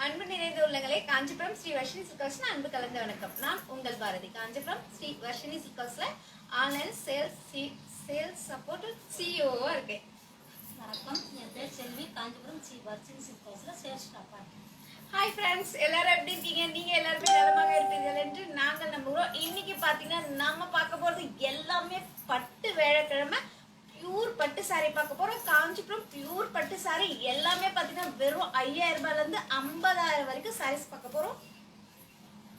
அன்பு நிறைந்த உள்ளங்களே, காஞ்சிபுரம் ஸ்ரீ வர்ஷினி சில்க்ஸ்ல அன்பு கலந்த வணக்கம். நான் உங்கள் பாரதி. காஞ்சிபுரம் ஸ்ரீ வர்ஷினி சில்க்ஸ்ல ஆன்லைன் சேல்ஸ் சப்போர்ட் சிஇஓவா இருக்கேன். வணக்கம், என் பேர் செல்வி. காஞ்சிபுரம் ஸ்ரீ வர்ஷினி சில்க்ஸ்ல சேல்ஸ் ஸ்டாஃபா இருக்கேன். ஹாய் ஃப்ரெண்ட்ஸ், எல்லாரும் எப்படி இருக்கீங்க? நீங்க எல்லாருமே நலமாக இருப்பீர்கள் என்று நாங்கள் நம்புகிறோம். இன்னைக்கு பாத்தீங்கன்னா நம்ம பார்க்க போறது எல்லாமே பட்டு வேலைக்கிழமை பியூர் பட்டு சாரி பார்க்க போறோம். காஞ்சிபுரம் பியூர் பட்டு சாரி எல்லாமே பாத்தீங்கன்னா வெறும் 5000 ரூபாயில இருந்து 50,000 வரைக்கும் சாரீஸ் பார்க்க போறோம்.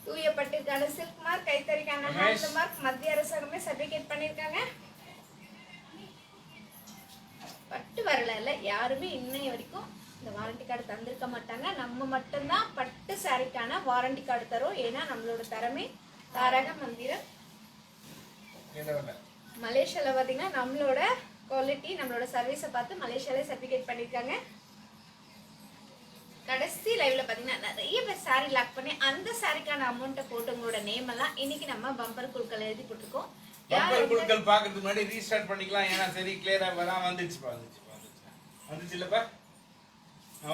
தூய பட்டுக்கான சில்க் மார்க், கைத்தறிக்கான ஹேண்ட் மார்க் மத்திய அரசாங்கமே சர்டிபிகேட் பண்ணிருக்காங்க. பட்டு வரல யாருமே இன்னைய வரைக்கும் இந்த வாரண்டி கார்டு தந்திருக்க மாட்டாங்க. நம்ம மட்டும்தான் பட்டு சாரிக்கான வாரண்டி கார்டு தரோம். ஏன்னா நம்மளோட தரமே தாரக மந்திரம். மலேசியால பாத்தீங்கன்னா நம்மளோட குவாலிட்டி, நம்மளோட சர்வீஸை பார்த்து மலேசியாலே சர்டிபிகேட் பண்ணிருக்காங்க. கடைசி லைவ்ல பாத்தீங்கன்னா நிறைய பேர் சாரி லாக் பண்ணி அந்த சாரிக்கான அமௌண்ட்டை போட்டு உங்களோட நேம் எல்லாம் இன்னைக்கு நம்ம பம்பர் குழுக்கள் எழுதி போட்டுருக்கோம். பம்பர் குழுக்கள் பாக்கிறதுக்கு முன்னாடி ரீஸ்டார்ட் பண்ணிக்கலாம். ஏன்னா சரி கிளியரா வரா வந்துச்சுல்லப்பா.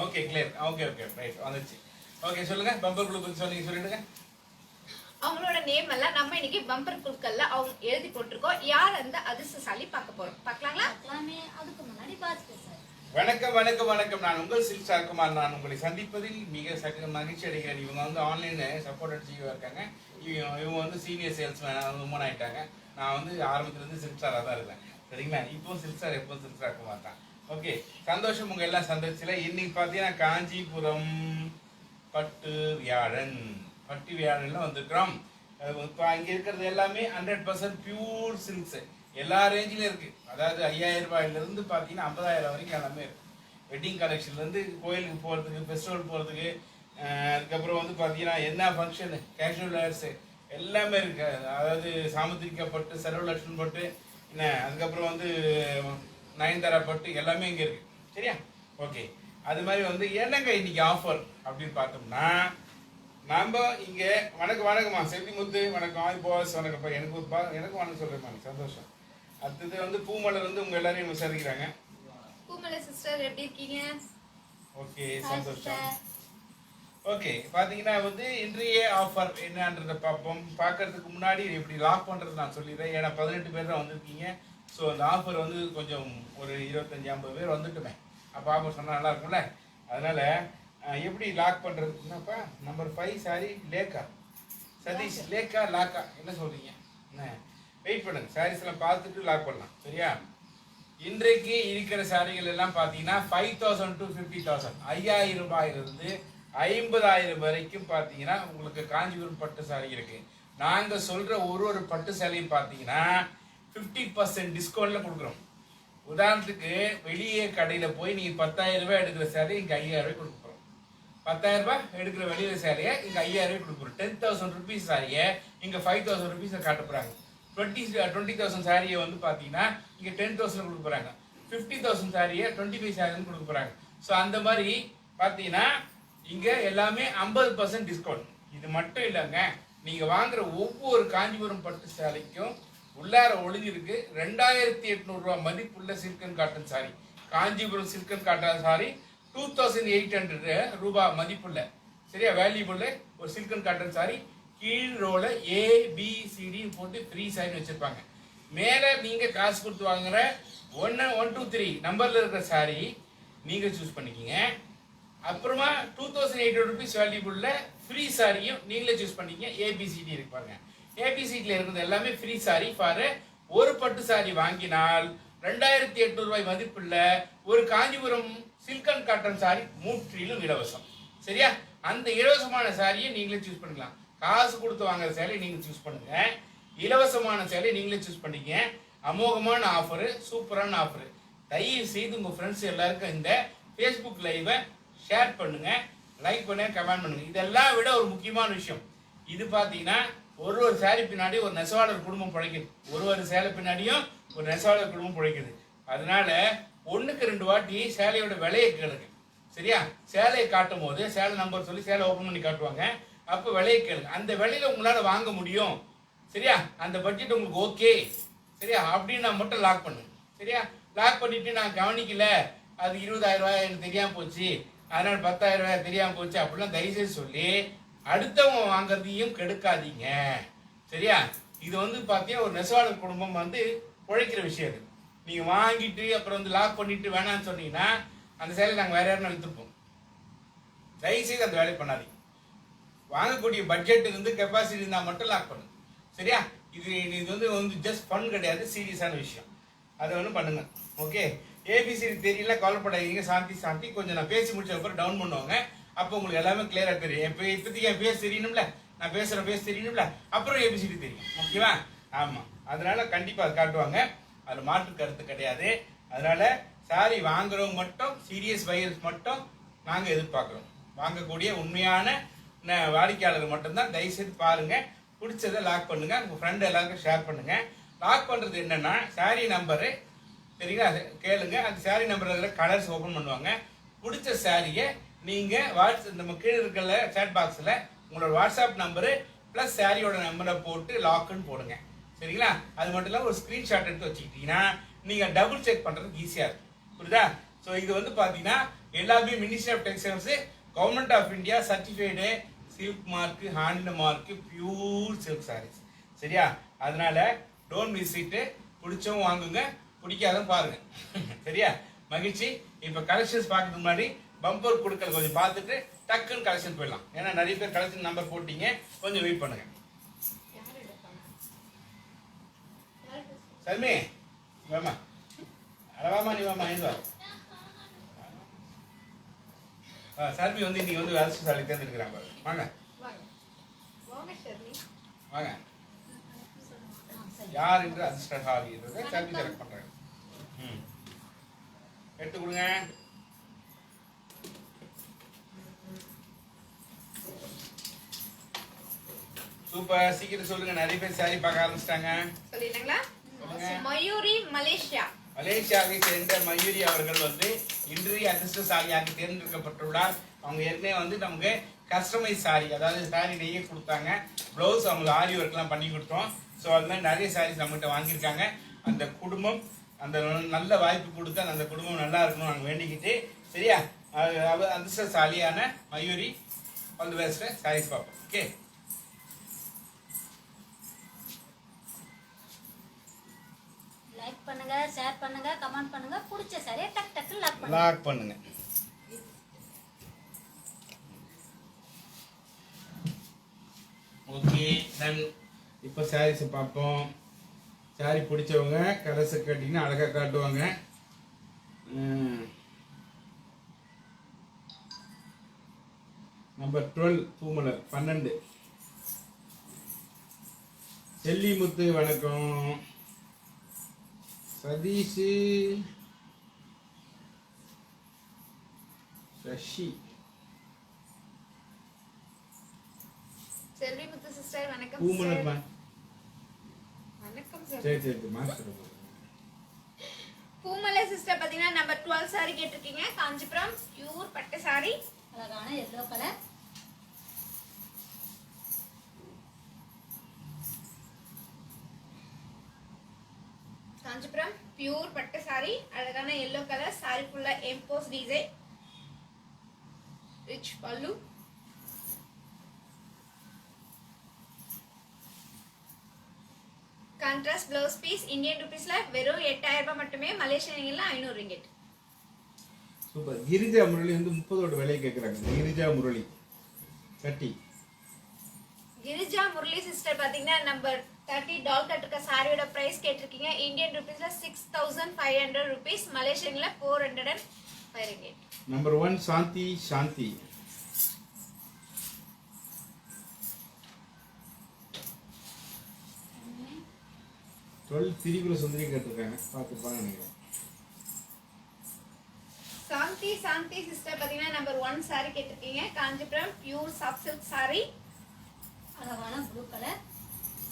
Okay clear. ஓகே ரைட் வந்துச்சு. ஓகே சொல்லுங்க, பம்பர் குழுக்கள் சொல்லிடுங்க. அவங்களோட நேம் எல்லாம் நம்ம இன்னைக்கு பம்பர் குழுக்கள்ல அவங்க எழுதி போட்டிருக்கோம். யார் அந்த அதிர்ஷ்டசாலி பார்க்க போறோம், பார்க்கலாங்களா? அதுக்கு முன்னாடி பாத்து பேசுறேன். வணக்கம். நான் உங்கள் சில்க் ஸ்டார் குமார். நான் உங்களை சந்திப்பதில் மிக மகிழ்ச்சி அடைகிறேன். இவங்க வந்து ஆன்லைன் சப்போர்ட் அடிச்சு இருக்காங்க. இவங்க வந்து சீனியர் சேல்ஸ்மேன் உமன் ஆயிட்டாங்க. நான் வந்து ஆரம்பத்துலேருந்து சில்க் ஸ்டாராக தான் இருக்கேன். சரிங்களா? இப்போ சில்க் ஸ்டார், எப்போ சில்க் ஸ்டார் குமார் தான். ஓகே, சந்தோஷம் உங்க எல்லாம் சந்திச்சில. இன்னைக்கு பார்த்தீங்கன்னா காஞ்சிபுரம் பட்டு வியாழன்ல வந்துருக்கிறோம். இப்போ இங்கே இருக்கிறது எல்லாமே 100% பியூர் சில்க்ஸ். எல்லா ரேஞ்சிலும் இருக்கு. அதாவது 5000 ரூபாயிலிருந்து பார்த்தீங்கன்னா 50,000 வரைக்கும் எல்லாமே இருக்கு. வெட்டிங் கலெக்ஷன்லேருந்து கோயிலுக்கு போகிறதுக்கு, ஃபெஸ்டிவல் போகிறதுக்கு, அதுக்கப்புறம் வந்து பார்த்தீங்கன்னா என்ன ஃபங்க்ஷனு, கேஷுவல் வேர்ஸு எல்லாமே இருக்கு. அதாவது சாமுத்திரிக்கா பட்டு, சர்வலட்சுமி பட்டு, என்ன அதுக்கப்புறம் வந்து நயன்தாரா பட்டு எல்லாமே இங்கே இருக்கு. சரியா? ஓகே, அது மாதிரி வந்து என்னங்க இன்னைக்கு ஆஃபர் அப்படின்னு பார்த்தோம்னா, நம்ம இங்கே வணக்கம்மா செல்விமுத்து, வணக்கம் ஆய் பாஸ், வணக்கம்ப்பா. எனக்கு வணக்கம் சொல்றேன், சந்தோஷம். அடுத்தது வந்து பூமலர் வந்து உங்க எல்லாரையும் விசாரிக்கிறாங்க. பூமலர் சிஸ்டர் எப்படி இருக்கீங்க? ஓகே, சந்தோஷம். ஓகே, பாத்தீங்கன்னா வந்து இன்றைய ஆஃபர் என்னன்றதை பார்ப்போம். பார்க்கறதுக்கு முன்னாடி எப்படி லாக் பண்றது நான் சொல்லிடுறேன். ஏன்னா 18 பேர் தான் வந்திருக்கீங்க. ஸோ அந்த ஆஃபர் வந்து கொஞ்சம் ஒரு 25-50 பேர் வந்துட்டுமே. அப்போ ஆஃபர் சொன்னால் நல்லா இருக்கும்ல. அதனால எப்படி லாக் பண்ணுறதுக்குன்னாப்பா, நம்பர் 5 சாரி லேக்கா சதீஷ், லேக்கா லாக்கா என்ன சொல்றீங்க? என்ன வெயிட் பண்ணுங்க, சாரீஸ் எல்லாம் பார்த்துட்டு லாக் பண்ணலாம். சரியா? இன்றைக்கு இருக்கிற சாரிகள் எல்லாம் பார்த்தீங்கன்னா 5,000 to 50,000, 5000 ரூபாயிலிருந்து 50,000 வரைக்கும் பார்த்தீங்கன்னா உங்களுக்கு காஞ்சிபுரம் பட்டு சாரி இருக்கு. நாங்கள் சொல்ற ஒரு பட்டு சாரியும் பார்த்தீங்கன்னா 50% டிஸ்கவுண்ட்ல கொடுக்குறோம். உதாரணத்துக்கு வெளியே கடையில போய் நீங்க 10,000 ரூபாய் எடுக்கிற சேலையை இங்க 5,000 ரூபாய் கொடுக்க போறோம். 10,000 ரூபாய் எடுக்கிற வெளியில சேலையை இங்க 5,000 ரூபாய் கொடுக்க போறோம். 10,000 ருபீஸ் சாரியை இங்க 5,000 ருபீஸ் காட்ட போறாங்க. 20,000 சாரியை வந்து பாத்தீங்கன்னா இங்க 10,000 கொடுக்க போறாங்க. 50,000 சாரியை 25,000 கொடுக்க போறாங்க. ஸோ அந்த மாதிரி பாத்தீங்கன்னா இங்க எல்லாமே 50% டிஸ்கவுண்ட். இது மட்டும் இல்லைங்க, நீங்க வாங்குற ஒவ்வொரு காஞ்சிபுரம் பட்டு சேலைக்கும் உள்ளார ஒளிஞ்சிருக்கு 2,800 ரூபாய் மதிப்புள்ள சில்கன் காட்டன் சாரி. காஞ்சிபுரம் சில்கன் காட்டன் சாரி 2,800 ரூபாய் மதிப்புள்ள, சரியா, வேல்யூபுள்ள ஒரு சில்கன் காட்டன் சாரி. கீழ் ரோல ABCD போட்டு ஃப்ரீ சாரின்னு வச்சிருப்பாங்க. மேல நீங்க காசு கொடுத்து வாங்குற 1, 2, 3 நம்பர்ல இருக்கிற சாரி நீங்க சூஸ் பண்ணிக்கிங்க. அப்புறமா 2,800 ருபீஸ் வேல்யூபுள்ள ஃப்ரீ சாரியும் நீங்களே சூஸ் பண்ணிக்கிங்க. ABCD இருக்கு பாருங்க. ஏபிசிடியில் இருக்கிறது எல்லாமே ஃப்ரீ சாரி. ஃபார் ஒரு பட்டு சாரி வாங்கினால் 2,800 ரூபாய் மதிப்புள்ள ஒரு காஞ்சிபுரம் சில்கன் காட்டன் சாரி முற்றிலும் இலவசம். சரியா? அந்த இலவசமான சாரியை நீங்களே சூஸ் பண்ணிக்கலாம். காசு கொடுத்து வாங்குற சேலையை நீங்க சூஸ் பண்ணுங்க, இலவசமான சேலையை நீங்களே சூஸ் பண்ணிக்க. அமோகமான ஆஃபரு, சூப்பரான ஆஃபரு. தயவு செய்து உங்க ஃப்ரெண்ட்ஸ் எல்லாருக்கும் இந்த ஃபேஸ்புக் லைவை ஷேர் பண்ணுங்க, லைக் பண்ணுங்க, கமெண்ட் பண்ணுங்க. இதெல்லாம் விட ஒரு முக்கியமான விஷயம், இது பார்த்தீங்கன்னா ஒரு சேலை பின்னாடி ஒரு நெசவாளர் குடும்பம் பிழைக்குது. ஒரு சேலை பின்னாடியும் ஒரு நெசவாளர் குடும்பம் பிழைக்குது. அதனால 1க்கு 2 வாட்டி சேலையோட விலையை கேளுங்க. சரியா? சேலையை காட்டும் போது சேலை நம்பர் சொல்லி சேலை ஓப்பன் பண்ணி காட்டுவாங்க. அப்போ விலையை கேளுங்க. அந்த விலையில உங்களால வாங்க முடியும். சரியா? அந்த பட்ஜெட் உங்களுக்கு ஓகே, சரியா, அப்படின்னு நான் மட்டும் லாக் பண்ணுங்க. சரியா? லாக் பண்ணிட்டு நான் கவனிக்கல, அது 20,000 ரூபாய் எனக்கு தெரியாம போச்சு, அதனால 10,000 ரூபாய் தெரியாம போச்சு அப்படிலாம் தயவுசெய்து சொல்லி அடுத்தவங்க வாங்குறதையும் கெடுக்காதீங்க. சரியா? இது வந்து பார்த்தீங்கன்னா ஒரு நெசவாளர் குடும்பம் வந்து உழைக்கிற விஷயம் இது. நீங்கள் வாங்கிட்டு அப்புறம் வந்து லாக் பண்ணிட்டு வேணாம்னு சொன்னீங்கன்னா அந்த சேலை நாங்கள் வேற யாரும் விற்றுப்போம். தயவுசெய்து அந்த வேலையை பண்ணாதீங்க. வாங்கக்கூடிய பட்ஜெட் இருந்து கெப்பாசிட்டி இருந்தால் மட்டும் லாக் பண்ணுங்க. சரியா? இது வந்து ஜஸ்ட் ஃபன் கிடையாது, சீரியஸான விஷயம். அதை ஒன்றும் பண்ணுங்க. ஓகே, ஏபிசிடி தெரியல கவலைப்படாதீங்க. சாந்தி கொஞ்சம் நான் பேசி முடிச்ச அப்புறம் டவுன் பண்ணுவாங்க. அப்போ உங்களுக்கு எல்லாமே கிளியராக தெரியும். இப்போதைக்கு என் பேச தெரியணும்ல, நான் பேச தெரியணும்ல, அப்புறம் ஏபிசிடி தெரியும். ஓகேவா? ஆமாம், அதனால கண்டிப்பாக அது காட்டுவாங்க. அதில் மாற்று கருத்து கிடையாது. அதனால சாரி வாங்குறவங்க மட்டும், சீரியஸ் பையர்ஸ் மட்டும் நாங்கள் எதிர்பார்க்குறோம். வாங்கக்கூடிய உண்மையான வாடிக்கையாளர்கள் மட்டும்தான் தயவுசெய்து பாருங்க. பிடிச்சதை லாக் பண்ணுங்க, உங்க ஃப்ரெண்ட் எல்லாருக்கும் ஷேர் பண்ணுங்க. லாக் பண்றது என்னன்னா சாரி நம்பரு சரிங்களா, கேளுங்க. அந்த சாரி நம்பர் இருக்கிற கலர்ஸ் ஓப்பன் பண்ணுவாங்க. பிடிச்ச சாரியை நீங்க நம்ம கீழே இருக்கிற சேட் பாக்ஸ்ல உங்களோட வாட்ஸ்அப் நம்பரு பிளஸ் சாரியோட நம்பரை போட்டு லாக்குன்னு போடுங்க. சரிங்களா? அது மட்டும் இல்லாமல் ஒரு ஸ்கிரீன்ஷாட் எடுத்து வச்சுக்கிட்டீங்கன்னா நீங்க டபுள் செக் பண்றதுக்கு ஈஸியா இருக்கும். புரியுதா? ஸோ இது வந்து பாத்தீங்கன்னா எல்லாமே ministry of textiles, government of India certified silk mark, hand mark, pure silk sarees. சரியா? அதனால டோன்ட் மிஸ் இட். பிடிச்சவங்க வாங்குங்க, பிடிக்காதும் பாருங்க. சரியா? மகிழ்ச்சி. இப்ப கலெக்ஷன்ஸ் பார்க்கறதுக்கு முன்னாடி பம்பர் கொடுக்கல கொஞ்சம் பார்த்துட்டு டக்குன்னு கலெக்ஷன் போயிடலாம். ஏன்னா நிறைய பேர் கலெக்ஷன் நம்பர் போட்டீங்க, கொஞ்சம் வெயிட் பண்ணுங்க. சல்மே வாமா, வாமா, நீ வாமா, ஐந்து வா. சல்மி வந்து இன்னைக்கு வந்து அரசுசாலை தேர்ந்தெடுக்கிறாங்க. வாங்க வாங்க, யார் என்று அதிர்ஷ்டசாலி என்றதை சல்மி செலக்ட் பண்றாங்க. எடுத்து கொடுங்க. சூப்பர், சீக்கிரம் சொல்லுங்க. நிறைய பேர் சாரி பார்க்க ஆரம்பிச்சிட்டாங்க. சொல்லிடுங்களா? மயூரி மலேசியா. மலேசியாவை சேர்ந்த மயூரி அவர்கள் வந்து இன்றைய அதிர்ஷ்டசாலியாக தேர்ந்தெடுக்கப்பட்டுள்ளார். அவங்க ஏற்கனவே வந்து நமக்கு கஸ்டமைஸ் சாரி, அதாவது சாரி நெய்ய கொடுத்தாங்க. ப்ளவுஸ் அவங்களுக்கு ஆரி ஒர்க்லாம் பண்ணி கொடுத்தோம். ஸோ அது மாதிரி நிறைய சாரீஸ் நம்மகிட்ட வாங்கியிருக்காங்க. அந்த குடும்பம் அந்த நல்ல வாய்ப்பு கொடுத்து அந்த குடும்பம் நல்லா இருக்கணும் நாங்கள் வேண்டிக்கிட்டு. சரியா? அதிர்ஷ்டசாலியான Mayuri all the best. Saris பார்ப்போம். ஓகே, லைக் பண்ணுங்க, ஷேர் பண்ணுங்க, கமெண்ட் பண்ணுங்க. பிடிச்ச சரியா டக் டக்கு லாக் பண்ணுங்க. Okay done. இப்போ சாரீஸ் பார்ப்போம். சாரி பிடிச்சவங்க கலர்ஸை கட்டிங்கன்னா அழகா காட்டுவாங்க. நம்பர் 12 பூமலர் 12. செல்லிமுத்து வணக்கம். சதீஷ், சஷி, செல்விமுத்து சிஸ்டர் வணக்கம். பூமலர் வணக்கம் சார். சரி மாஸ்டர். பூமலை சிஸ்டர் பாத்தீங்கன்னா நம்பர் 12 சாரி கேட்டிருக்கீங்க. காஞ்சிபுரம் பியூர் பட்டு சாரி, அழகான எல்லோ கலர். காஞ்சிபுரம் பியூர் பட்டு சாரி, அழகான எல்லோ கலர். சாரி ஃபுல்லா emboss design, rich pallu, contrast blouse piece. Indian ருபீஸ்ல வெறும் 8000 ரூபாய் மட்டுமே, மலேசியன்ல 500 ரிங்கிட். சூப்பர். கிரிஜா முரளி வந்து 30 விலை கேட்குறாங்க. கிரிஜா முரளி கட்டி. கிரிஜா முரளி சிஸ்டர் பாத்தீங்கன்னா நம்பர் 30 டால் கட் இருக்க சாரியோட பிரைஸ் கேட்டிருக்கீங்க. இந்தியன் ருபீஸ்ல 6500 rupees, மலேசியன்ல 405 ringgit. நம்பர் 1 சாந்தி. திரிபுர சுந்தரி கேட்டிருக்காங்க. பார்த்துப்பாங்க நினைக்கிறேன். சாந்தி சிஸ்டர் பாத்தீங்கன்னா நம்பர் 1 சாரி கேட்டிருக்கீங்க. Kanchipuram pure soft silk sorry, அழகான blue colour.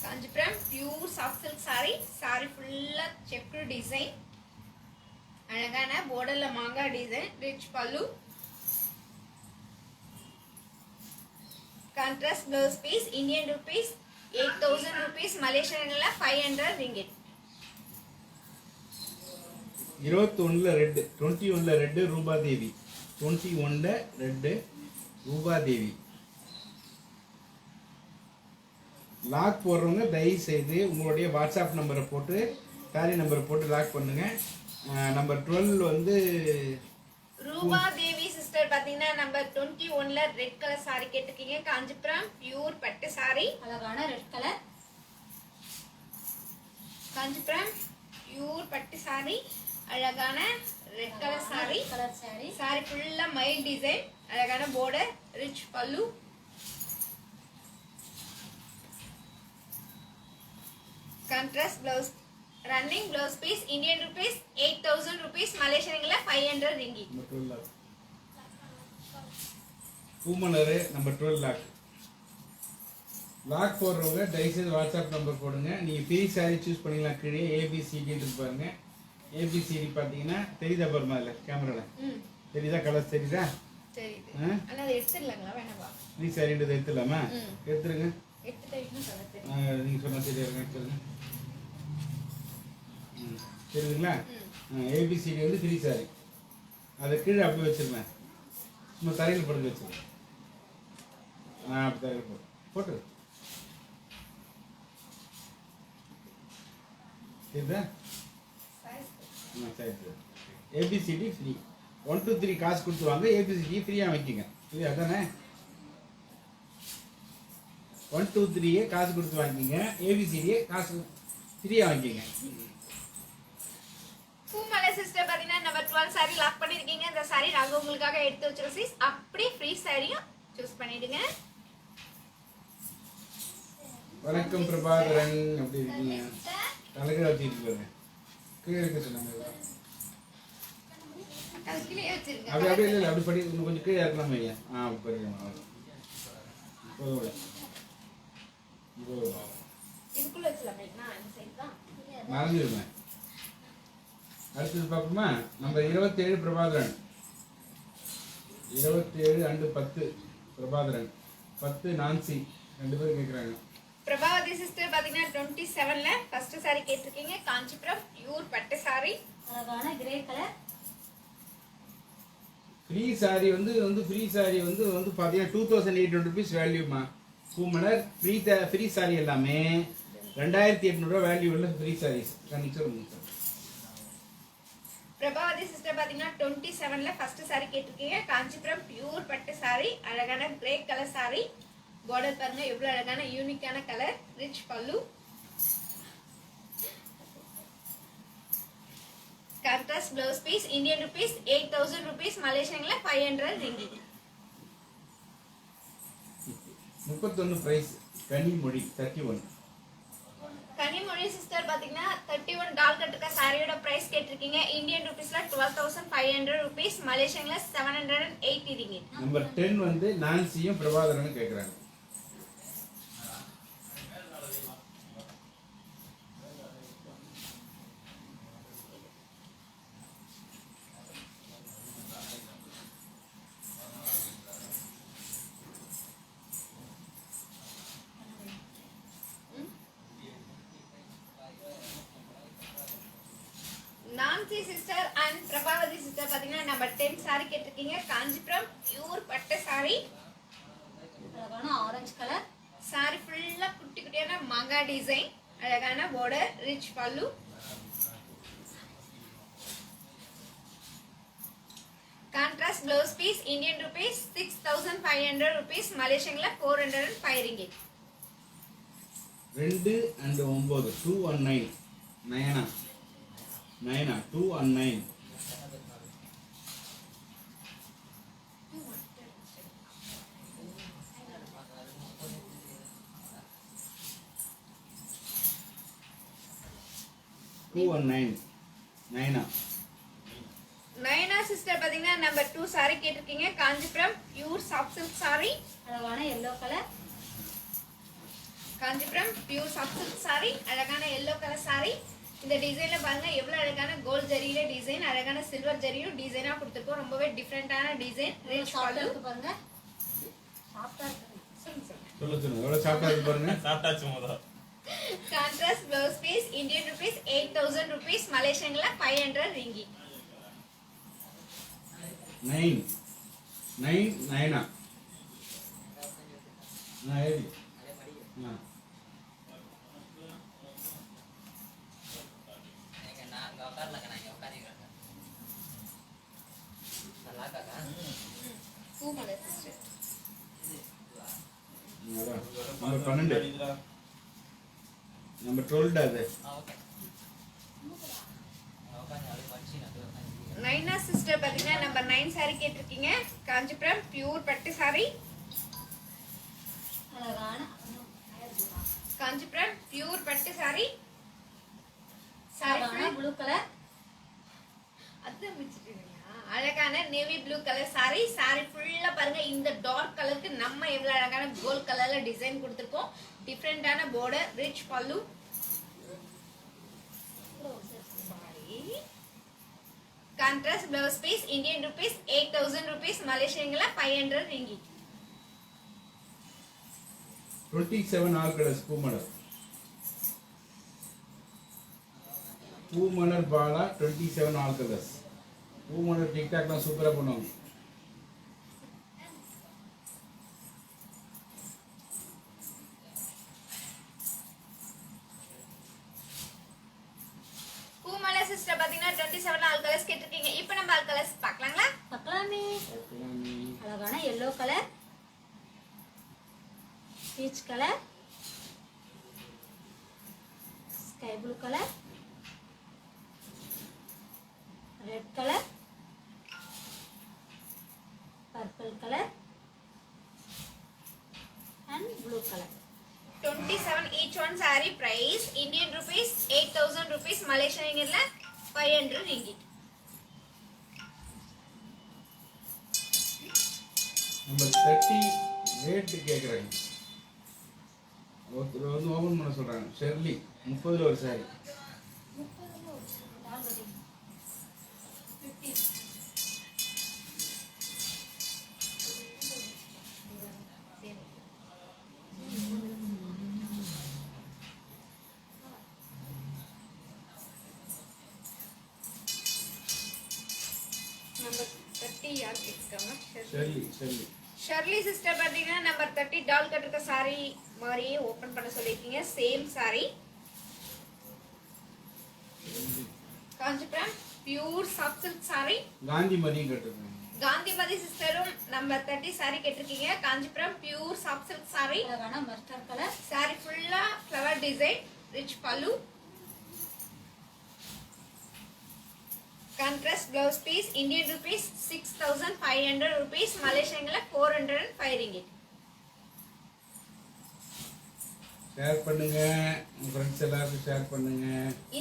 Kanchipuram pure soft silk sari. Sorry ஃபுல்லா செக்குடு டிசைன், அழகான borderல மாங்காய் design, rich pallu, contrast blouse piece. Indian rupees 8000 rupees, மலேசியன்ல 500 ringgit. 21 red Rupadevi 21 red Rupadevi. Lock போடுறவங்க தயவு செய்து உங்களுடைய வாட்ஸ்அப் நம்பரை போட்டு சாரி நம்பரை போட்டு லாக் பண்ணுங்க. நம்பர் 12 வந்து ரூபாதேவி சிஸ்டர் பாத்தீங்கன்னா நம்பர் 21ல ரெட் கலர் சாரி கேட்டிருக்கீங்க. காஞ்சிபுரம் பியூர் பட்டு சாரி, அழகான ரெட் கலர். காஞ்சிபுரம் பியூர் பட்டு சாரி, அழகான red colour sari. Colour sorry. Sorry ஃபுல்லா மைல் டிசைன், அழகான border, rich pallu. Contrast blouse. Running blouse piece Indian rupees 8000 rupees, மலேசியன்ல 500 ringgit. Number 12 lock. Poomalar number 12 lock. Lock போடுறவங்க தயவுசெய்து வாட்ஸ்அப் நம்பர் போடுங்க. நீங்கள் ஃப்ரீ சாரி சூஸ் பண்ணிக்கலாம். கீழே ஏபிசிடி பாருங்க. ஏபிசிடி பார்த்தீங்கன்னா தெரியுதா பாருமா அதில் கேமராவில் தெரியுதா? கலர் தெரியுதா? தெரியுது. ஆனா அது எடுத்துடலாங்களா வேணாமா? ஃப்ரீ சாரின்றது எடுத்துடலாமா? எடுத்துருங்க. எடுத்துட்டீங்கன்னா கலர் தெரியும். நீங்கள் சொன்னால் சரியா இருங்க. எடுத்துருங்க. தெரியுதுங்களா? ஏபிசிடி வந்து ஃப்ரீ சாரி. அதை கீழே அப்படி வச்சிருந்தேன். சும்மா தரையில் படுக்க வச்சிருக்கேன். அப்படி தரையில் போட்டு சரிதா? சரி. ABCD free. 1 2 3 காசு கொடுத்துருவாங்க. ஏபிசிடி ஃப்ரீயாக வைக்கிங்க. இது அதானே? 1 2 3 காசு கொடுத்து வாங்கிக்கிங்க. ஏபிசிடியே காசு ஃப்ரீயாக வாங்கிக்கிங்க. பூமலை சிஸ்டர் பாத்தீங்கன்னா நம்பர் 12 சாரி லாக் பண்ணிருக்கீங்க. இந்த சாரி நாங்க உங்களுக்காக எடுத்து வச்சிருக்கோம் சீஸ். அப்படியே ஃப்ரீ சாரியும் சூஸ் பண்ணிடுங்க. வணக்கம் பிரபாகரன், எப்படி இருக்கீங்க? தலைகீழ வச்சுட்டு பாருங்க. கீழே இருக்க சொன்னாங்க. அது கீழே வச்சிருங்க. அப்படி இல்லை அப்படி படி இன்னும் கொஞ்சம் கீழே இறக்கலாம் ஐயா. படிக்கலாம். இதுக்குள்ள வச்சலாமா? இந்த சைடு தான் மறந்துடுவேன். அடுத்தது பார்ப்போமா? Number 27 Prabhakaran. 27 and 10 Prabhakaran. 10 Nancy. 2 பேரும் கேட்குறாங்க. பிரபாவதி சிஸ்டர் பாத்தீங்கன்னா 27ல ஃபர்ஸ்ட் சாரி கேட்டிருக்கீங்க. காஞ்சிபுரம் பியூர் பட்டு சாரி, அழகான கிரே கலர். ஃப்ரீ சாரி வந்து ஃப்ரீ சாரி வந்து பார்த்தீங்கன்னா 2800 ருபீஸ் வேல்யூமா. பூமலர் ஃப்ரீ சாரி எல்லாமே 2800 வேல்யூ உள்ள ஃப்ரீ சாரீஸ். கண்டிப்பாக பிரபாவதி சிஸ்டர் பாத்தீங்கன்னா 27ல ஃபர்ஸ்ட் சாரி கேட்டிருக்கீங்க. காஞ்சிபுரம் பியூர் பட்டு சாரி, அழகான கிரே கலர் சாரி. பார்டர் பாருங்க எவ்வளவு அழகான யூனிக்கான colour, rich pallu. Contrast blouse piece Indian rupees 8000 rupees, மலேசியன்ல 500 ringgit. 31 price. Kanimozhi 31. Kanimozhi sister பாத்தீங்கன்னா 31 டால் கட்டுக்க சாரியோட பிரைஸ் கேட்டிருக்கீங்க. இந்தியன் ரூபீஸ்ல 12500 ரூபீஸ், மலேசியன்ல 780 ரிங்கிட். நம்பர் 10 வந்து நான்சியும் பிரபாகரனும் கேட்குறாங்க. Nancy sister and Prabhavathi sister பாத்தீங்கன்னா நம்பர் 10 சாரி கேட்டிருக்கீங்க. காஞ்சிபுரம் பியூர் பட்டு சாரி, அழகான ஆரஞ்சு கலர். சாரி ஃபுல்லா குட்டி குட்டியான மங்கா டிசைன், அழகான border, rich pallu. Contrast blouse piece Indian rupees 6500 rupees, மலேசியன்ல 405 ringgit. 2 and 9 219. Nayana 219. Nayana sister பாத்தீங்கன்னா நம்பர் 2 சாரி கேட்டிருக்கீங்க. Kanchipuram pure soft silk sorry, அழகான yellow colour. Kanchipuram pure soft silk sorry, அழகான எல்லோ கலர் சாரி. இந்த டிசைன்ல பாருங்க எவ்வளவு அழகான கோல்ட் ஜரியில டிசைன், அழகான சில்வர் ஜரியும் டிசைனா கொடுத்திருக்கோம். ரொம்பவே டிஃபரெண்டான டிசைன், ரிச் சாஃப்டா பல்லு. இருக்கு பாருங்க. சாஃப்டா இருக்கு. சொல்லுங்க எவ்வளவு சாப்பிட்டா இருக்கு பாருங்க. சாப்பிட்டாச்சு முதல்ல. Contrast blouse piece Indian rupees 8000 rupees, மலேசியன்ல 500 ரிங்கிட். 9 9 ಹೇಳಿ ಹಾಂ பூமலை சிஸ்டர் நம்பர் 12 நம்பர் 12 அது நைனா சிஸ்டர் பாத்தீங்கன்னா நம்பர் 9 சாரி கேட்டிருக்கீங்க. காஞ்சிபுரம் பியூர் பட்டு சாரி. அழகான காஞ்சிபுரம் பியூர் பட்டு சாரி. அழகான ப்ளூ கலர். அது மிச்சிட்டீங்களா? அழகான navy blue colour sorry. Sorry ஃபுல்லா பாருங்க இந்த டார்க் கலருக்கு நம்ம எவ்வளவு அழகான கோல்ட் கலர்ல டிசைன் கொடுத்திருக்கோம். டிஃபரெண்டான border, rich pallu. Contrast blouse piece, Indian rupees 8,000 rupees, Malaysian 500 ringgit. 27 all colors Poomalar Bala 27 all colors. Poomalar டிக்டாக்லாம் சூப்பரா பண்ணுவாங்க. பூமலை சிஸ்டர் பாத்தீங்கன்னா 27 ஆல் கலர்ஸ் கேட்டிருக்கீங்க. இப்போ நம்ம ஆல் கலர்ஸ் பார்க்கலாங்களா? பார்க்கலாமே. அழகான yellow colour, peach colour, sky blue colour, red colour, purple colour and blue colour. 27 each one saree price Indian rupees 8,000 rupees, Malaysian ringgit 500 ringgit. Number 30 rate கேக்குறாங்க. ஒருத்தர் வந்து ஓபன் பண்ண சொல்றாங்க. ஷெர்லி 30ல ஒரு சாரி. நம்பர் 30 யார் கேட்காம? ஷெர்லி ஷர்லி சிஸ்டர் பாத்தீங்கன்னா number 30 டால் cut இருக்க சாரி மாதிரியே ஓபன் பண்ண சொல்லிருக்கீங்க. Same saree. Kanchipuram pure soft silk saree. Kanthimathi கட்டுறாங்க. காந்திமதி சிஸ்டரும் நம்பர் 30 சாரி கேட்டிருக்கீங்க. Kanchipuram pure soft silk sorry. அழகான மஸ்டர்ட் கலர். சாரி ஃபுல்லா flower design, rich pallu. Contrast blouse piece Indian rupees 6,500 rupees, Malaysian 405 ringgit. Share பண்ணுங்க, உங்க ஃப்ரெண்ட்ஸ் எல்லாருக்கும் ஷேர் பண்ணுங்க.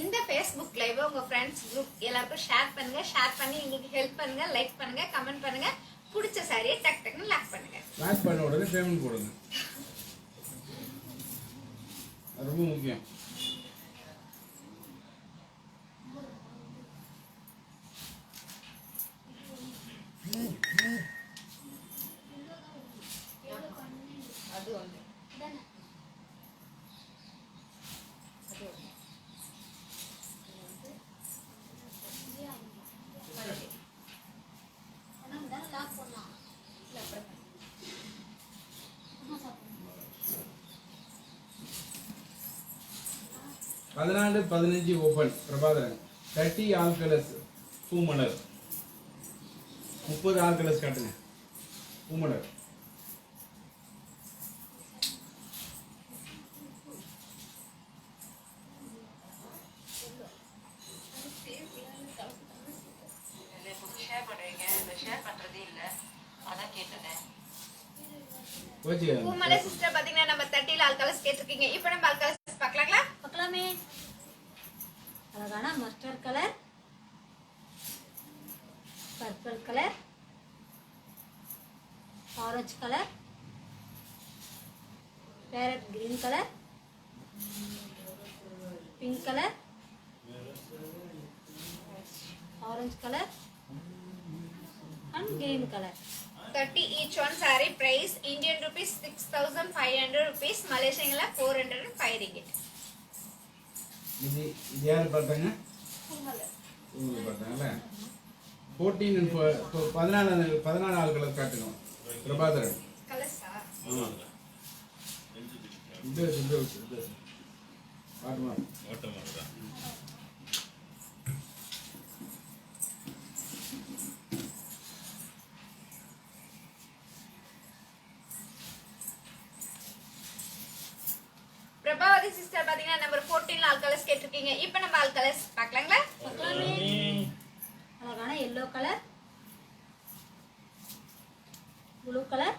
இந்த Facebook லைவ் உங்க ஃப்ரெண்ட்ஸ் குரூப் எல்லாருக்கும் ஷேர் பண்ணுங்க. ஷேர் பண்ணி எங்களுக்கு ஹெல்ப் பண்ணுங்க, லைக் பண்ணுங்க, கமெண்ட் பண்ணுங்க. பிடிச்ச சாரியை டக் டக்னு லாக் பண்ணுங்க. லாக் பண்ண உடனே பேமெண்ட் போடுங்க. அது ரொம்ப முக்கியம். அது ஒன்று. லாக் பண்ணலாம். 14-15 open Prabhakaran. 30 all colours Poomalar. 30 all colours காட்டுங்க. பூமலர். பூமலை சிஸ்டர் பாத்தீங்கன்னா நம்ம 30 ஆல் கலர்ஸ் கேட்டிருக்கீங்க. இப்போ நம்ம ஆல் கலர்ஸ் பார்க்கலாங்களா? பார்க்கலாமே. அழகான mustard colour, purple colour, orange colour, farad green colour, pink colour, orange colour and green colour. 30 each one saree price Indian rupees 6,500 rupees, Malaysian 405 ringgit. இது யார் பார்த்தாங்க? உங்களுக்கு பார்த்தாங்களா? 14 கலர் காட்டுங்க பிரபாகரன். கலர்ஸா? இந்த காட்டுமா பிரபாவதி சிஸ்டர் பாத்தீங்கன்னா நம்பர் 14ல ஆல் கலர்ஸ் கேட்டிருக்கீங்க. இப்போ நம்ம ஆல் கலர்ஸ் பார்க்கலாங்களா? பார்க்கலாமே. அழகான yellow colour, blue colour,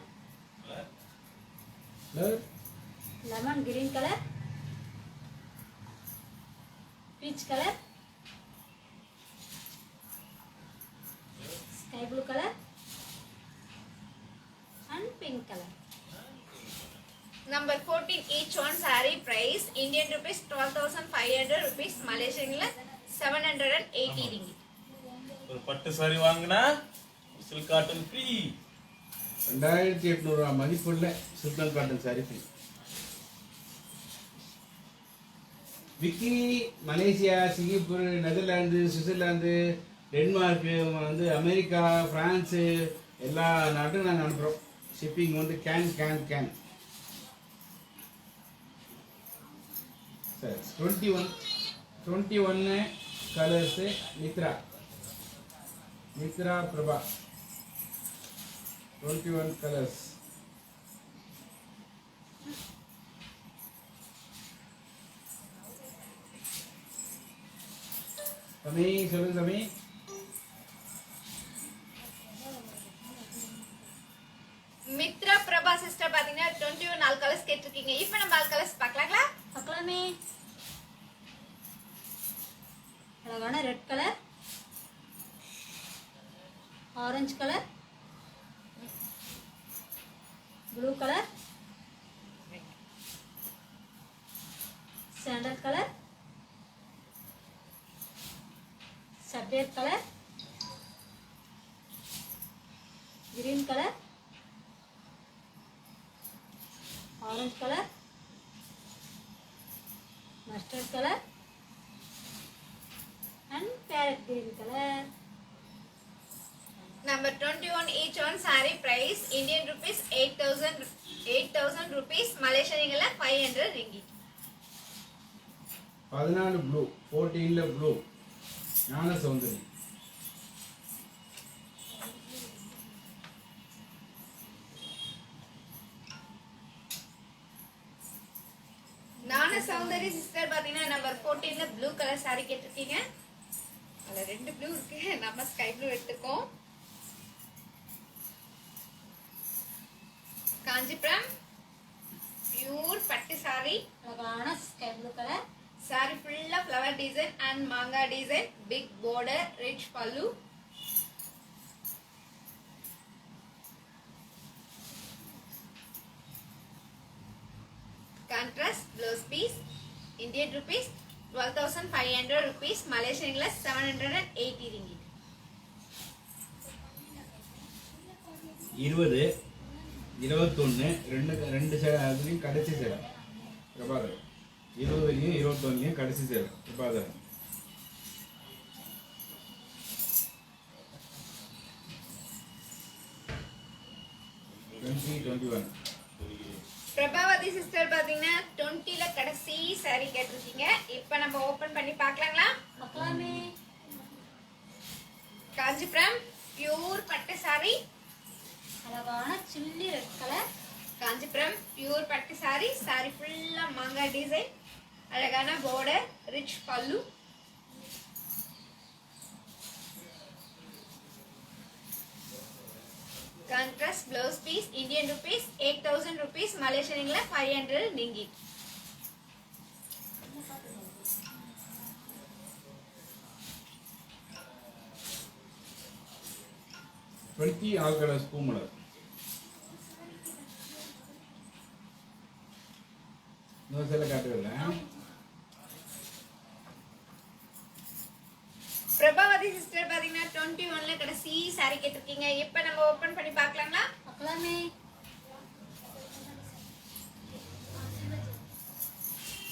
lemon green colour, peach colour, sky blue colour and pink colour. Number 14 each one saree price Indian rupees 12,500 rupees, Malaysian 780 ringgit. ஒரு பட்டு sorry வாங்கினா silk cotton free. 2800 ரூபாய் மதிப்புள்ள silk cotton saree free. Vicky Malaysia, Singapore, Netherlands, Switzerland, Denmark, வந்து America, France எல்லா நாட்டுக்கும் நாங்கள் அனுப்புகிறோம். ஷிப்பிங் வந்து கேன் sir. 21 colours Mithra Prabha 21 colours. தம்பி சொல்லுங்க தம்பி. மித்ரா பிரபா சிஸ்டர் பாத்தீங்கன்னா 21 ஆல் கலர்ஸ் கேட்டிருக்கீங்க. இப்போ நம்ம ஆல் கலர்ஸ் பார்க்கலாங்களா? பார்க்கலாமே. அழகான red colour, orange colour, blue colour, sandal colour, சஃபேட் colour, green colour, orange colour, mustard colour and parrot green color. Number 21 each one saree price Indian rupees 8,000 rupees, Malaysian 500 ringgit. 14 blue, 14ல blue ஞான சௌந்தரி. ஞான Soundari sister பாத்தீங்கன்னா number 14ல blue colour saree கேட்டிருக்கீங்க. அதுல 2 blue இருக்கு, நம்ம sky blue எடுத்துக்கோம். Kanchipuram pure பட்டு saree. அழகான sky blue colour, saree full of flower design and manga design, big border, rich pallu. Contrast blouse piece Indian rupees 12,500 rupees, Malaysian 780 ringgit. 20, 21 ரெண்டு அதுலேயும் கடைசி சேவை பிரபாகரன். 20லையும் 21லையும் கடைசி சேவை பிரபாகரன். பிரபாவதி சிஸ்டர் பாத்தீங்கன்னா 20ல கடைசி saree கேட்டிருக்கீங்க. இப்போ நம்ம ஓபன் பண்ணி பார்க்கலாங்களா? பார்க்கலாமே. காஞ்சிபுரம் பியூர் பட்டு saree. அழகான chilli red colour, Kanchipuram pure பட்டு saree. saree ஃபுல்லா மாங்கா டிசைன், அழகான border, rich pallu. Contrast blouse piece Indian rupees 8,000 rupees, Malaysian 500 ringgit. All colours Poomalar. இன்னொரு சில காட்டுறேன். பிரபாவதி சிஸ்டர் பாத்தீங்கன்னா 21ல கடைசி saree கேட்டிருக்கீங்க. இப்போ நம்ம ஓபன் பண்ணி பார்க்கலாங்களா? பார்க்கலாமே.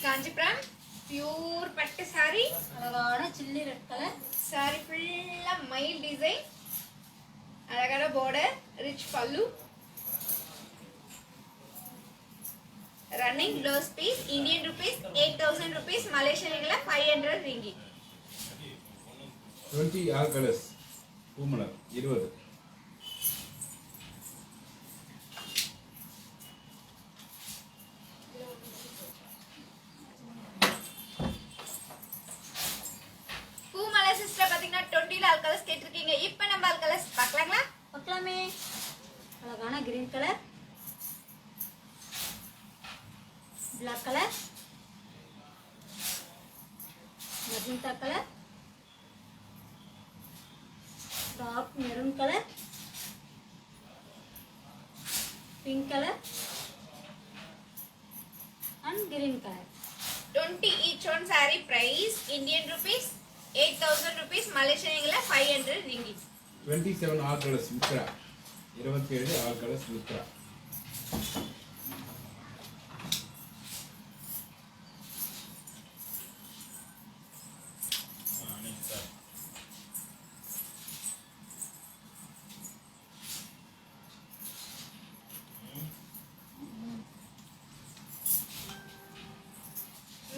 காஞ்சிபுரம் பியூர் பட்டு saree. அழகான சில்லி ரெட் கலர், saree ஃபுல்லா மயில் டிசைன், அழகான border, rich pallu. Running blouse piece, Indian rupees 8,000 rupees, Malaysian ringgit 500 ringgit. 20 all colors. Poomalar 20. Poomalar sister பாத்தீங்கன்னா 20 ஆல் கலர்ஸ் கேட்டிருக்கீங்க. இப்போ நம்ம ஆல் கலர்ஸ் பார்க்கலாங்களா? பார்க்கலாமே. அழகான green colour, black colour, magenta colour, dark maroon colour, pink colour and green colour. 20 each one saree price Indian rupees 8,000 rupees, Malaysian ringgit 500 ringgit. 27 all colors Mithra. 27 all colors Mithra.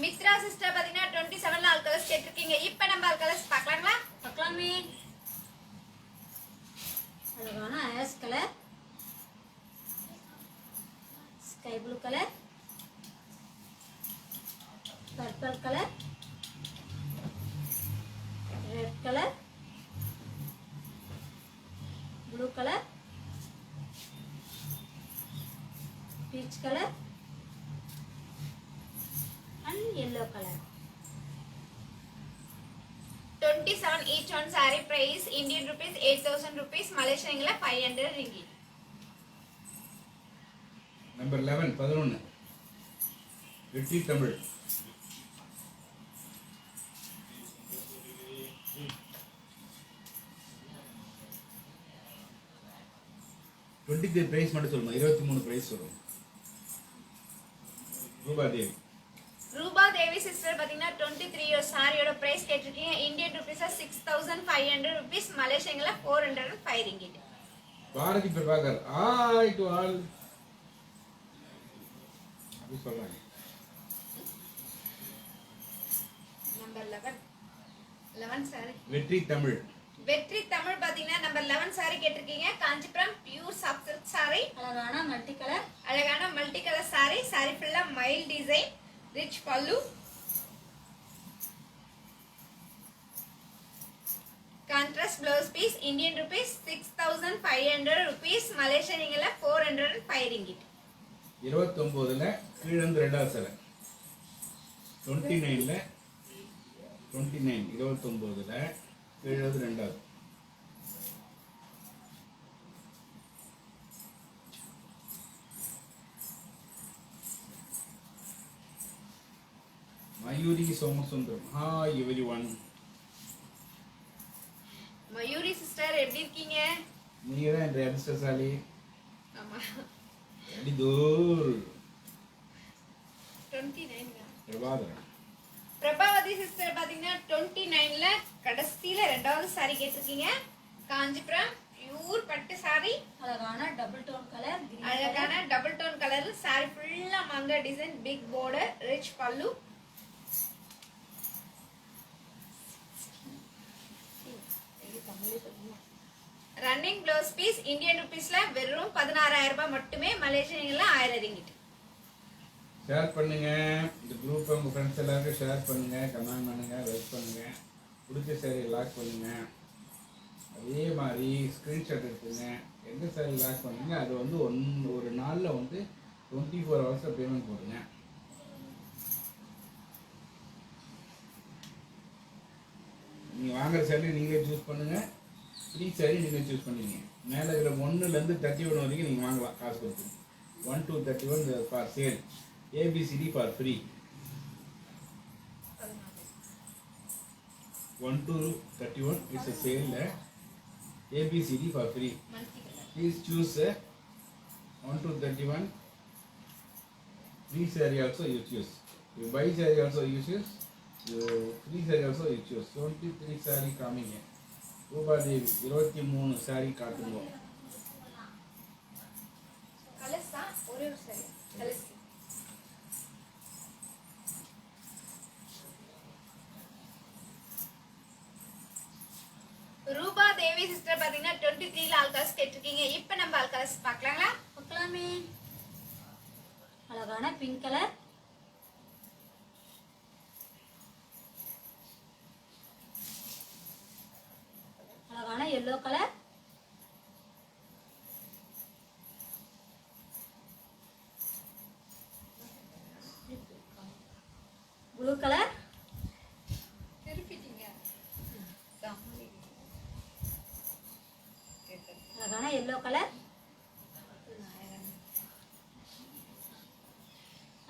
Mithra sister பாத்தீங்கன்னா 27 all colours கேட்டிருக்கீங்க. இப்போ நம்ம all colours பார்க்கலாங்களா? பார்க்கலாமே. அழகான ash colour, sky blue colour, purple colour, red colour, blue colour, peach colour and yellow colour. 27 each one saree price Indian rupees 8,000 rupees, Malaysian ringgit 500 ringgit. Number 11 வெற்றி Tamil. Twenty price மட்டும் சொல்லுங்க. 23 price வரும். ரூபாதேவி. ரூபா தேவி sister பாத்தீங்கன்னா 23 your சாரியோட price கேட்டிருக்கீங்க. Indian rupees 6,500 rupees, Malaysian ringgit 405 ringgit. Bharathi Prabhakar hi to all. அது சொல்றாங்க. நம்பர் 11 சாரி. வெற்றி தமிழ். வெற்றி தமிழ் பாத்தீங்கன்னா நம்பர் 11 சாரி கேட்டிருக்கீங்க. Kanchipuram pure soft silk sorry, அழகான மல்டி கலர், அழகான மல்டி கலர் சாரி. சாரி ஃபுல்லா மைல் design, rich pallu, contrast blouse piece. Indian rupees 6,500 rupees, Malaysian ringgit 405 ringgit. 29ல கீழ இருந்து ரெண்டாவது சேலை. 29ல 29ல கீழ இருந்து ரெண்டாவது. Mayuri Somasundaram. Hi everyone. Mayuri sister எப்படி இருக்கீங்க? நீங்க தான் இந்த அதிர்ஷ்டசாலி. ஆமா. அடிதோல் 29 தான். பிரபாகரன். பிரபாவதி சிஸ்டர் பாத்தீங்கன்னா 29ல கடைசியில ரெண்டாவது சாரி கேட்டிருக்கீங்க. காஞ்சிபுரம் பியூர் பட்டு சாரி, அழகான டபுள் டோன் கலர், அழகான டபுள் டோன் கலர். சாரி ஃபுல்லா மங்க design, big border, rich pallu. Running blouse piece. Indian ருபீஸ்ல வெறும் 16,000 ரூபாய் மட்டுமே, மலேசியன் ringgit 1000 ringgit. ஷேர் பண்ணுங்க. இந்த குரூப் உங்க ஃப்ரெண்ட்ஸ் எல்லாருக்கும் ஷேர் பண்ணுங்க, கமெண்ட் பண்ணுங்க, லைக் பண்ணுங்க, பிடிச்ச சாரி லாக் பண்ணுங்க. அதே மாதிரி ஸ்கிரீன்ஷாட் எடுத்துங்க. எந்த சாரி லாக் பண்ணுங்க அது வந்து ஒரு நாளில் வந்து 24 hours பேமெண்ட் போடுங்க. நீங்கள் வாங்குற சாரி நீங்களே சூஸ் பண்ணுங்க. ஃப்ரீ சாரி நீங்கள் சூஸ் பண்ணிங்க. மேலே இருக்கிற 1லேருந்து 31 வரைக்கும் நீங்கள் வாங்கலாம் காசு கொடுத்து. 1 to 31 for sale. ABCD for free. 1 to 31 is a sale. ABCD for free. Please choose 1 to 31. Free saree also you choose. You buy saree also you choose. You free saree also you choose. 23 saree coming here. Roopadevi 23 sorry காட்டுங்க. Colours தான் ஒரே ஒரு சரி colours. ரூபா தேவி sister பாத்தீங்கன்னா 23ல all colours கேட்டிருக்கீங்க. இப்போ நம்ம ஆல் கலர்ஸ் பார்க்கலாங்களா? பார்க்கலாமே. அழகான பிங்க் கலர், அழகான எல்லோ கலர், ப்ளூ கலர், திருப்பிட்டீங்க. அழகான yellow colour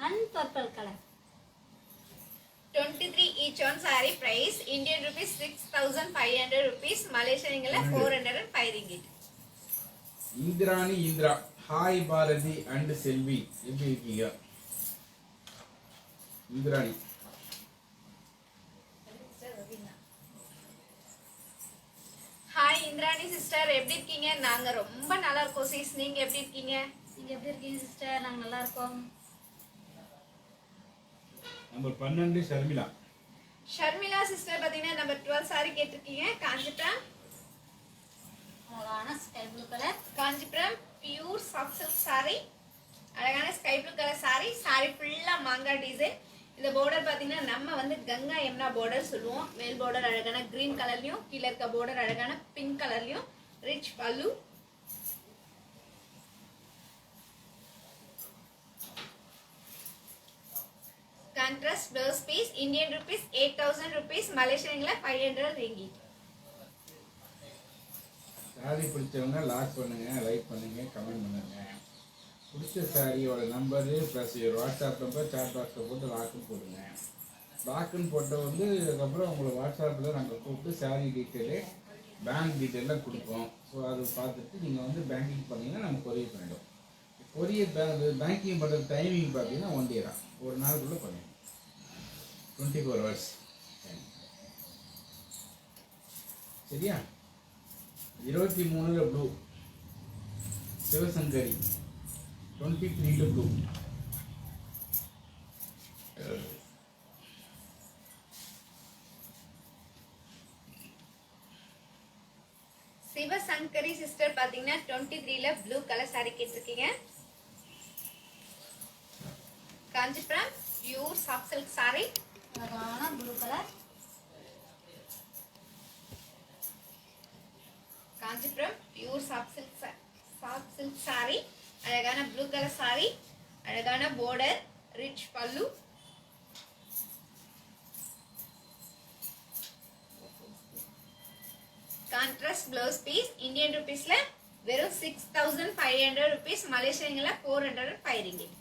and purple colour. 23 each one saree price Indian rupees 6500 rupees, Malaysian ringgit 405 ringgit. Indrani Indira hi Bharathi and Selvi எப்படி இருக்கீங்க? இந்திராணி ஹாய் இந்திராணி சிஸ்டர் எப்படி இருக்கீங்க? நாங்க ரொம்ப நல்லா இருக்கோம் சிஸ். நீங்க எப்படி இருக்கீங்க? நீங்க எப்படி இருக்கீங்க சிஸ்டர்? நாங்க நல்லா இருக்கோம். நம்பர் 12 ஷர்மிளா. ஷர்மிளா சிஸ்டர் பாத்தீங்கன்னா நம்பர் 12 saree கேட்டிருக்கீங்க. காஞ்சிபுரம் அழகான sky blue colour, Kanchipuram pure soft silk saree, அழகான sky blue colour saree. saree ஃபுல்லா மாங்காய் டிசைன். இந்த border பாத்தீங்கன்னா நம்ம வந்து கங்கா யமுனா border சொல்லுவோம். மேல் border அழகான green கலர்லயும், கீழ இருக்க border அழகான பிங்க் கலர்லயும், rich pallu. Contrast blouse piece Indian rupees 8000 rupees, Malaysian ringgit 500 ringgit. Saree பிடிச்சவங்க லாக் பண்ணுங்க, லைக் பண்ணுங்க, கமெண்ட் பண்ணுங்க. பிடிச்ச சாரியோட number plus WhatsApp number chat பாக்ஸில் போட்டு லாக்குன்னு போடுங்க. லாக்குன்னு போட்ட வந்து அதுக்கப்புறம் உங்களை வாட்ஸ்அப்பில் நாங்கள் கூப்பிட்டு சாரி டீட்டெயிலு பேங்க் டீட்டெயிலாம் கொடுப்போம். ஸோ அதை பார்த்துட்டு நீங்கள் வந்து பேங்கிங் பண்ணிங்கன்னா நம்ம கொரியர் பண்ணிவிடுவோம். கொரியர் பேங்கிங் பண்ணுற டைமிங் பார்த்தீங்கன்னா 1 day தான், ஒரு நாளுக்குள்ளே பண்ணிடுவோம். 24 hours. சரியா? 23ல் ப்ளூ சிவசங்கரி, 23ல் ப்ளூ. சிவசங்கரி சிஸ்டர் பாத்தீங்கன்னா 23ல ப்ளூ கலர் saree கேட்டிருக்கீங்க. Kanchipuram pure soft silk saree, அழகான blue colour, Kanchipuram pure soft silk saree, அழகான ப்ளூ கலர் saree, அழகான border, rich pallu. Contrast blouse piece Indian rupeesல வெறும் 6500 rupees, Malaysian ringgit 405 ringgit.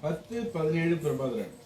10-17 Prabhakaran.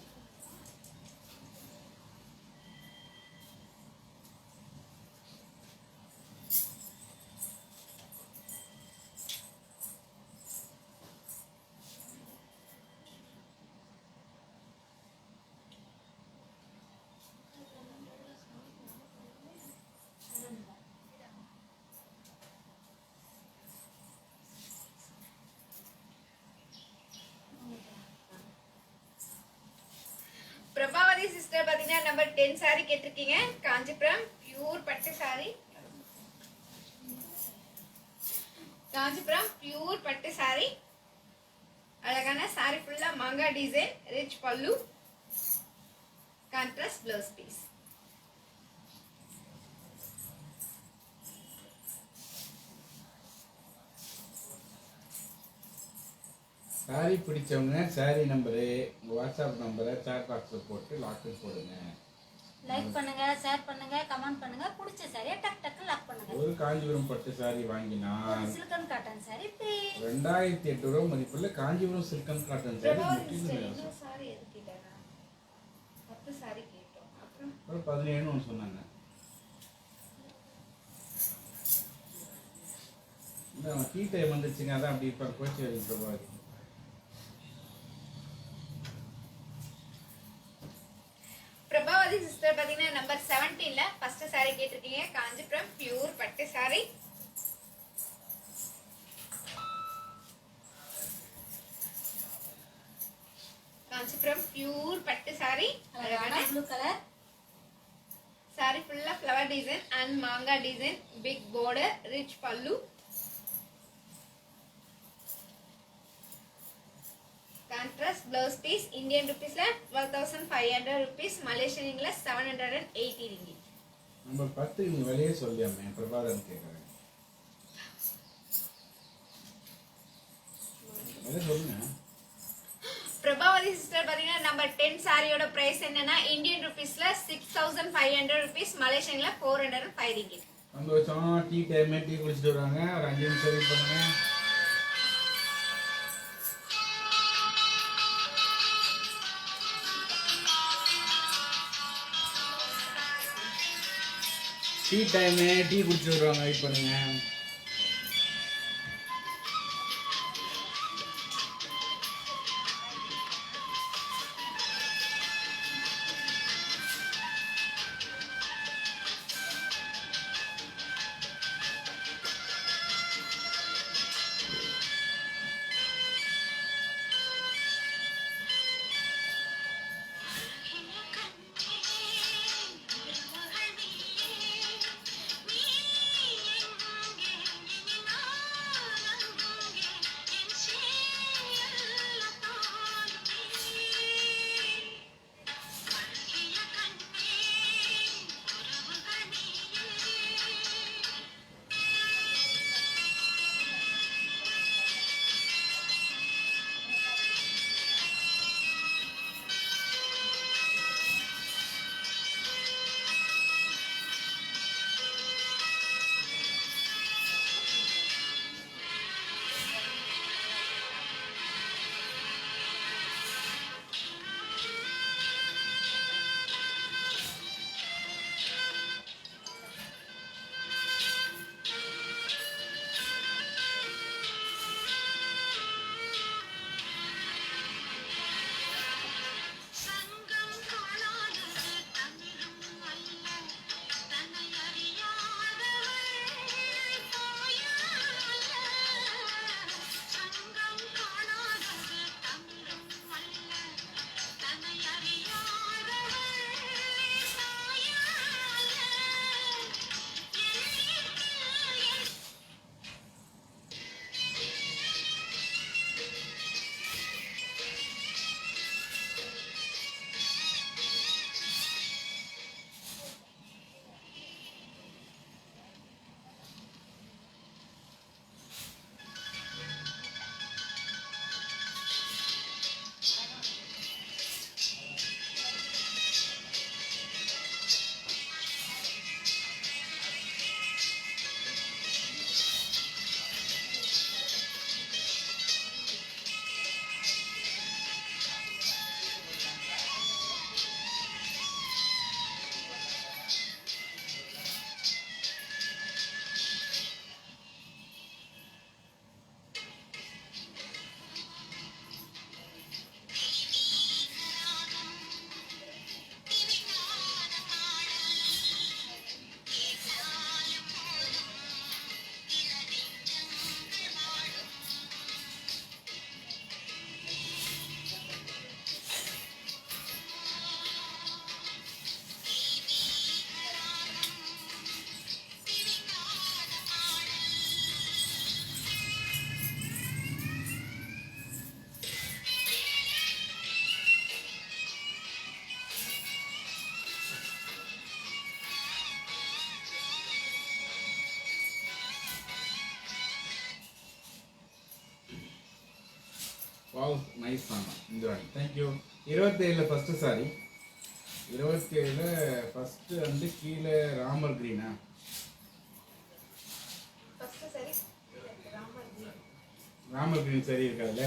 Prabhavathi sister பாத்தீங்கன்னா நம்பர் 10 saree கேட்டிருக்கீங்க. காஞ்சிபுரம் பியூர் பட்டு saree, காஞ்சிபுரம் பியூர் பட்டு saree, அழகான saree ஃபுல்லா மாங்காய் design, rich pallu, contrast blouse piece. Sorry பிடிச்சவங்க சாரி நம்பரு உங்கள் வாட்ஸ்அப் நம்பரை சாட் பாக்ஸில் போட்டு லாக்குன்னு போடுங்க. லைக் பண்ணுங்க, ஷேர் பண்ணுங்க, கமெண்ட் பண்ணுங்க. பிடிச்ச சாரியை டக் டக்கு லாக் பண்ணுங்க. ஒரு காஞ்சிபுரம் பட்டு சாரி வாங்கினால் சில்கன் காட்டன் சாரி ஃப்ரீ. 2800 ரூபா மதிப்புள்ள காஞ்சிபுரம் சில்கன் காட்டன் சாரி பிரபாவதி முற்றிலும் சிஸ்டர் இலவசம். இன்னொரு saree எது கேட்டாங்க? 10 saree கேட்டோம். அப்புறம் அப்புறம் 17ன்னு ஒன்று சொன்னாங்க. இந்த டீ டைம் வந்துச்சுங்க, அதான் அப்படி இப்போ கோச்சி பிரபாவதி. saree கேட்டிருக்கீங்க. காஞ்சிபுரம் பியூர் பட்டு saree. காஞ்சிபுரம் பியூர் பட்டு saree. அழகான blue colour. saree full of flower design and manga design, big border, rich pallu. Contrast blouse piece, Indian rupees la 12,500 rupees, Malaysian English 780 ringgit. நம்ம பத்து நீ வெளியே சொல்லியாமே பிரபாகரன் கேட்குறேன். சொல்லுங்க. பிரபாவதி சிஸ்டர் பாத்தீங்கன்னா நம்பர் 10 சாரியோட பிரைஸ் என்னன்னா இந்தியன் ருபீஸ்ல 6,500 rupees, மலேசியன்ல 405 ringgit. சந்தோஷம். டீ டைம் டீ குடிச்சிட்டு வராங்க. ஒரு 5 நிமிஷம் வெயிட் பண்ணுங்க. டீ டைம் டீ குடிச்சிட்டு வருவாங்க. வெயிட் பண்ணுங்க. Wow nice song. இந்த வாட்டி தேங்க்யூ. 27 ஃபர்ஸ்ட் சாரி. 27 ஃபர்ஸ்ட் வந்து கீழே ராமர் கிரீனா? ஃபர்ஸ்ட் சரி ராமர் கிரீன் சரி இருக்காதுல்ல?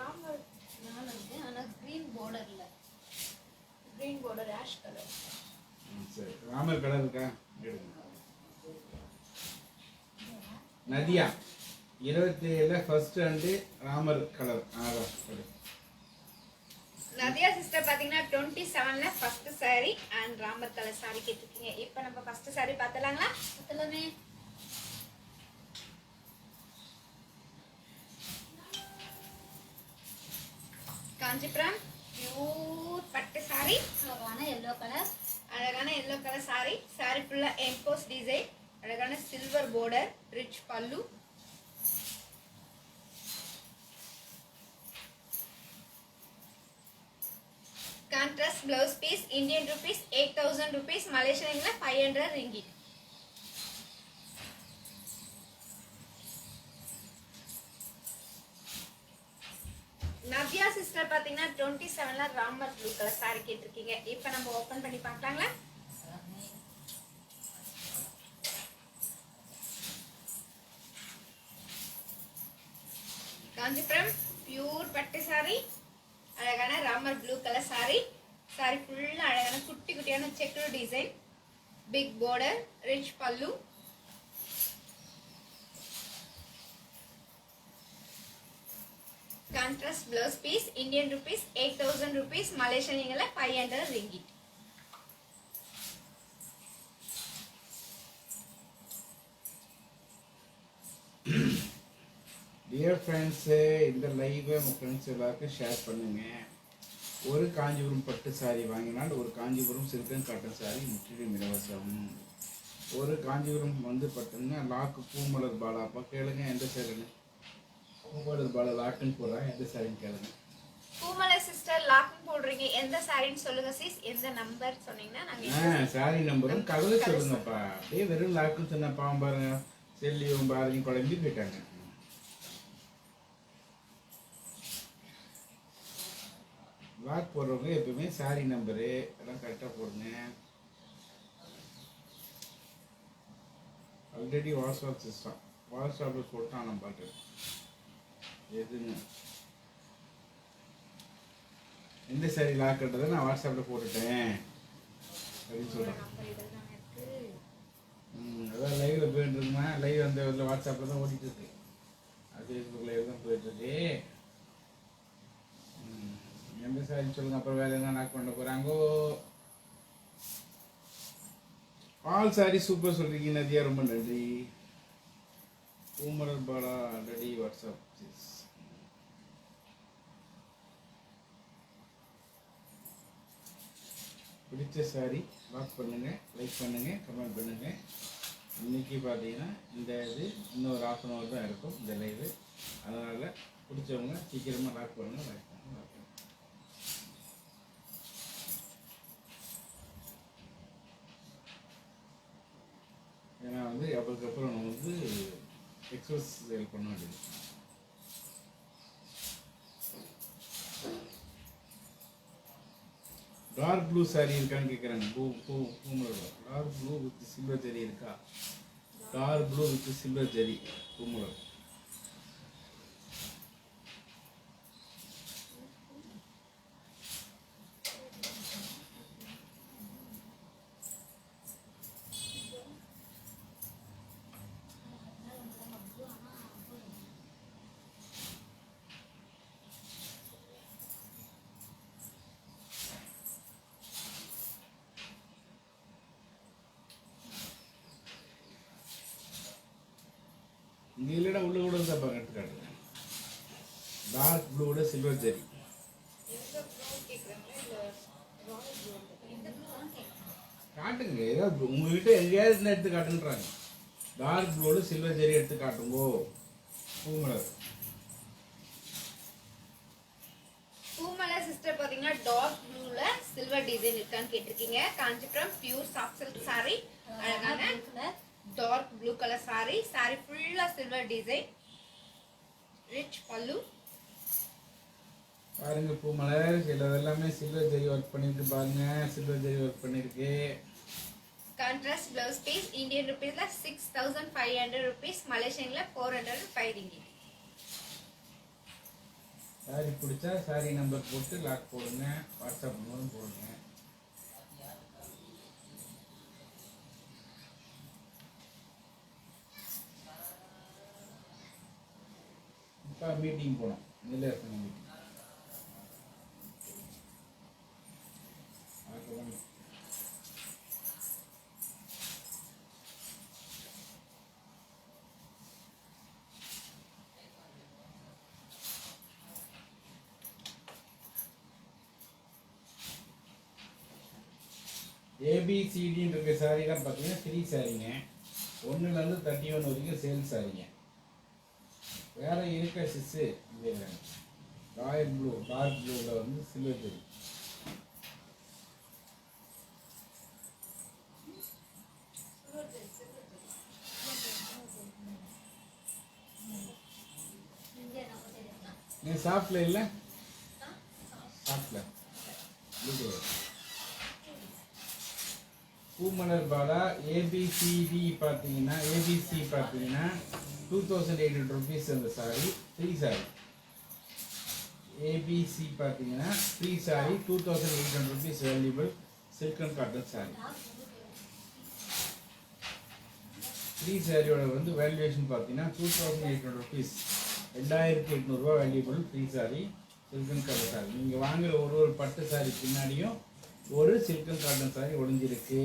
ராமர் நான் இருக்கு ஆனா green borderல. green border ash color. சரி ராமர் கலர் இருக்கா? எடுங்க. நதியா 27 ஃபர்ஸ்ட் வந்து ராமர் கலர். நதியா சிஸ்டர் பாத்தீங்கன்னா 27ல first saree and Ramar colour saree கேட்டிருக்கீங்க. இப்போ நம்ம ஃபர்ஸ்ட் saree பார்த்தலாங்களா? பார்த்தலாமே. காஞ்சிபுரம் பியூர் பட்டு saree, அழகான எல்லோ கலர். அழகான எல்லோ கலர் saree. saree ஃபுல்லா எம்போஸ் டிசைன், அழகான silver border, rich pallu. Contrast blouse piece, Indian rupees 8000 rupees, மலேசியன்ல 500 ringgit. நவ்யா சிஸ்டர் பாத்தீங்கன்னா 27ல ராமர் ப்ளூ கலர் saree கேட்டிருக்கீங்க. இப்போ நம்ம ஓபன் பண்ணி பார்க்கலாங்களா? காஞ்சிபுரம் பியூர் பட்டு saree, அழகான Ramar blue colour saree. saree ஃபுல்லா அழகான குட்டி குட்டியான checked design, big border, rich pallu. Contrast blouse piece, Indian rupees 8000 rupees, மலேசியன்ல 500 ringgit. டியர் ஃப்ரெண்ட்ஸ், இந்த லைவை உங்கள் ஃப்ரெண்ட்ஸ் எல்லாருக்கும் ஷேர் பண்ணுங்க. ஒரு காஞ்சிபுரம் பட்டு சாரி வாங்கினால் ஒரு காஞ்சிபுரம் சில்கன் காட்டன் சாரி முற்றிலும் இலவசம். ஒரு காஞ்சிபுரம் வந்து பட்டுன்னா லாக்கு பூமலர் பாலா. அப்போ கேளுங்க எந்த சாரின்னு. பூமலர் பாலா லாக்குன்னு போடுறாங்க, எந்த சாரின்னு கேளுங்க. பூமலை சிஸ்டர் லாக்னு போடுறீங்க, எந்த சாரின்னு சொல்லுங்க சிஸ், எந்த நம்பர் சொன்னீங்கன்னா நாங்க சாரி நம்பரும் கலர் சொல்லுங்கப்பா. அப்படியே வெறும் லாக்குன்னு சொன்ன பாவம் பாருங்க, செல்லியும் பாரதியும் குழம்பி போயிட்டாங்க. லாக் போடுறவங்க எப்பவுமே சாரி நம்பரு எல்லாம் கரெக்டாக போடுங்க. ஆல்ரெடி வாட்ஸ்அப் சிஸ்டம் வாட்ஸ்அப்பில் போட்டான் நம்ம பாட்டு எதுன்னு எந்த சாரி லாக் கட்டுறதை நான் வாட்ஸ்அப்பில் போட்டுட்டேன் அப்படின்னு சொல்கிறேன். அதான் லைவில் போயிட்டு இருக்குமா, லைவ் அந்த வாட்ஸ்அப்பில் தான் ஓடிட்டு இருக்கு. அது ஃபேஸ்புக் லைவ் தான் போயிட்டு இருக்கு. எந்த சாரி சொல்லுங்க, அப்புறம் வேலை என்ன லாக் பண்ண போகிறாங்கோ. ஆல் சாரி சூப்பர் சொல்கிறீங்க நதியா, ரொம்ப நன்றி. Poomalar Bala already WhatsApp sis. பிடிச்ச சாரி லாக் பண்ணுங்க, லைக் பண்ணுங்க, கமெண்ட் பண்ணுங்க. இன்னைக்கு பார்த்தீங்கன்னா இந்த இது இன்னொரு ½ hour தான் இருக்கும் இந்த லைவு. அதனால் பிடிச்சவங்க சீக்கிரமாக லாக் பண்ணுங்க, லைக் பண்ணுங்க, லாக் பண்ணுங்க. ஏன்னா வந்து அதுக்கப்புறம் நம்ம வந்து எக்ஸ்பிரஸ் சேல் பண்ண வேண்டியது. டார்க் ப்ளூ சாரி இருக்கான்னு கேட்குறாங்க. Poomalar dark blue with silver ஜெரி இருக்கா? டார்க் ப்ளூ வித் சில்வர் ஜெரி பூமலர். இங்கே இல்லைடா, உள்ள கூட இருந்தா பாருங்க, எடுத்து காட்டுங்க. டார்க் ப்ளூவோட சில்வர் ஜெரி. காட்டுங்க, ஏதாவது உங்ககிட்ட எங்கேயாவது இருந்தா எடுத்து காட்டுன்றாங்க. டார்க் ப்ளூவோட சில்வர் ஜெரி எடுத்து காட்டுங்கோ. பூமலர் பூமலை சிஸ்டர் பாத்தீங்கன்னா டார்க் ப்ளூல சில்வர் டிசைன் இருக்கான்னு கேட்டிருக்கீங்க. Kanchipuram pure soft silk sorry, அழகான dark blue colour sorry. Sorry ஃபுல்லா சில்வர் டிசைன், ரிச் பல்லு. பாருங்க பூமலர், சிலது எல்லாமே சில்வர் ஜெரி ஒர்க் பண்ணிருக்கு பாருங்க, சில்வர் ஜெரி ஒர்க் பண்ணிருக்கு. கான்ட்ராஸ்ட் பிளவுஸ் பீஸ், இந்தியன் ருபீஸ்ல 6500 rupees, மலேசியன்ல 405 ringgit. சாரி பிடிச்சா சாரி நம்பர் போட்டு லாக் போடுங்க, வாட்ஸ்அப் நம்பரும் போடுங்க. இப்போ மீட்டிங் போனோம், நிலையரசங்க மீட்டிங். ஏபிசிடின்னு இருக்க சாரீ தான் பார்த்தீங்கன்னா 3 சாரீங்க. 1லேருந்து 31 வரைக்கும் சேல் சாரீங்க. வேற இருக்க சிஸ்ஸு ராயல் ப்ளூ, டார்க் ப்ளூவில் வந்து சில்வர் ஜெரி. நீ சாஃப்ட்ல இல்லை, சாஃப்ட்ல பூமலர் பாலா ஏபிசிடி பார்த்தீங்கன்னா ஏபிசி பார்த்தீங்கன்னா 2800 rupees அந்த சாரி. 3 சாரி ஏபிசி பார்த்தீங்கன்னா 3 sari 2800 rupees valuable silk and cotton sari. 3 சாரியோட வந்து வேல்யூவேஷன் பார்த்தீங்கன்னா 2800 rupees, 2800 ரூபா valuable 3 sari silk and cotton sari. நீங்கள் வாங்குற ஒரு பட்டு சாரி பின்னாடியும் ஒரு சில்க் அண்ட் காட்டன் சாரி ஒளிஞ்சிருக்கு.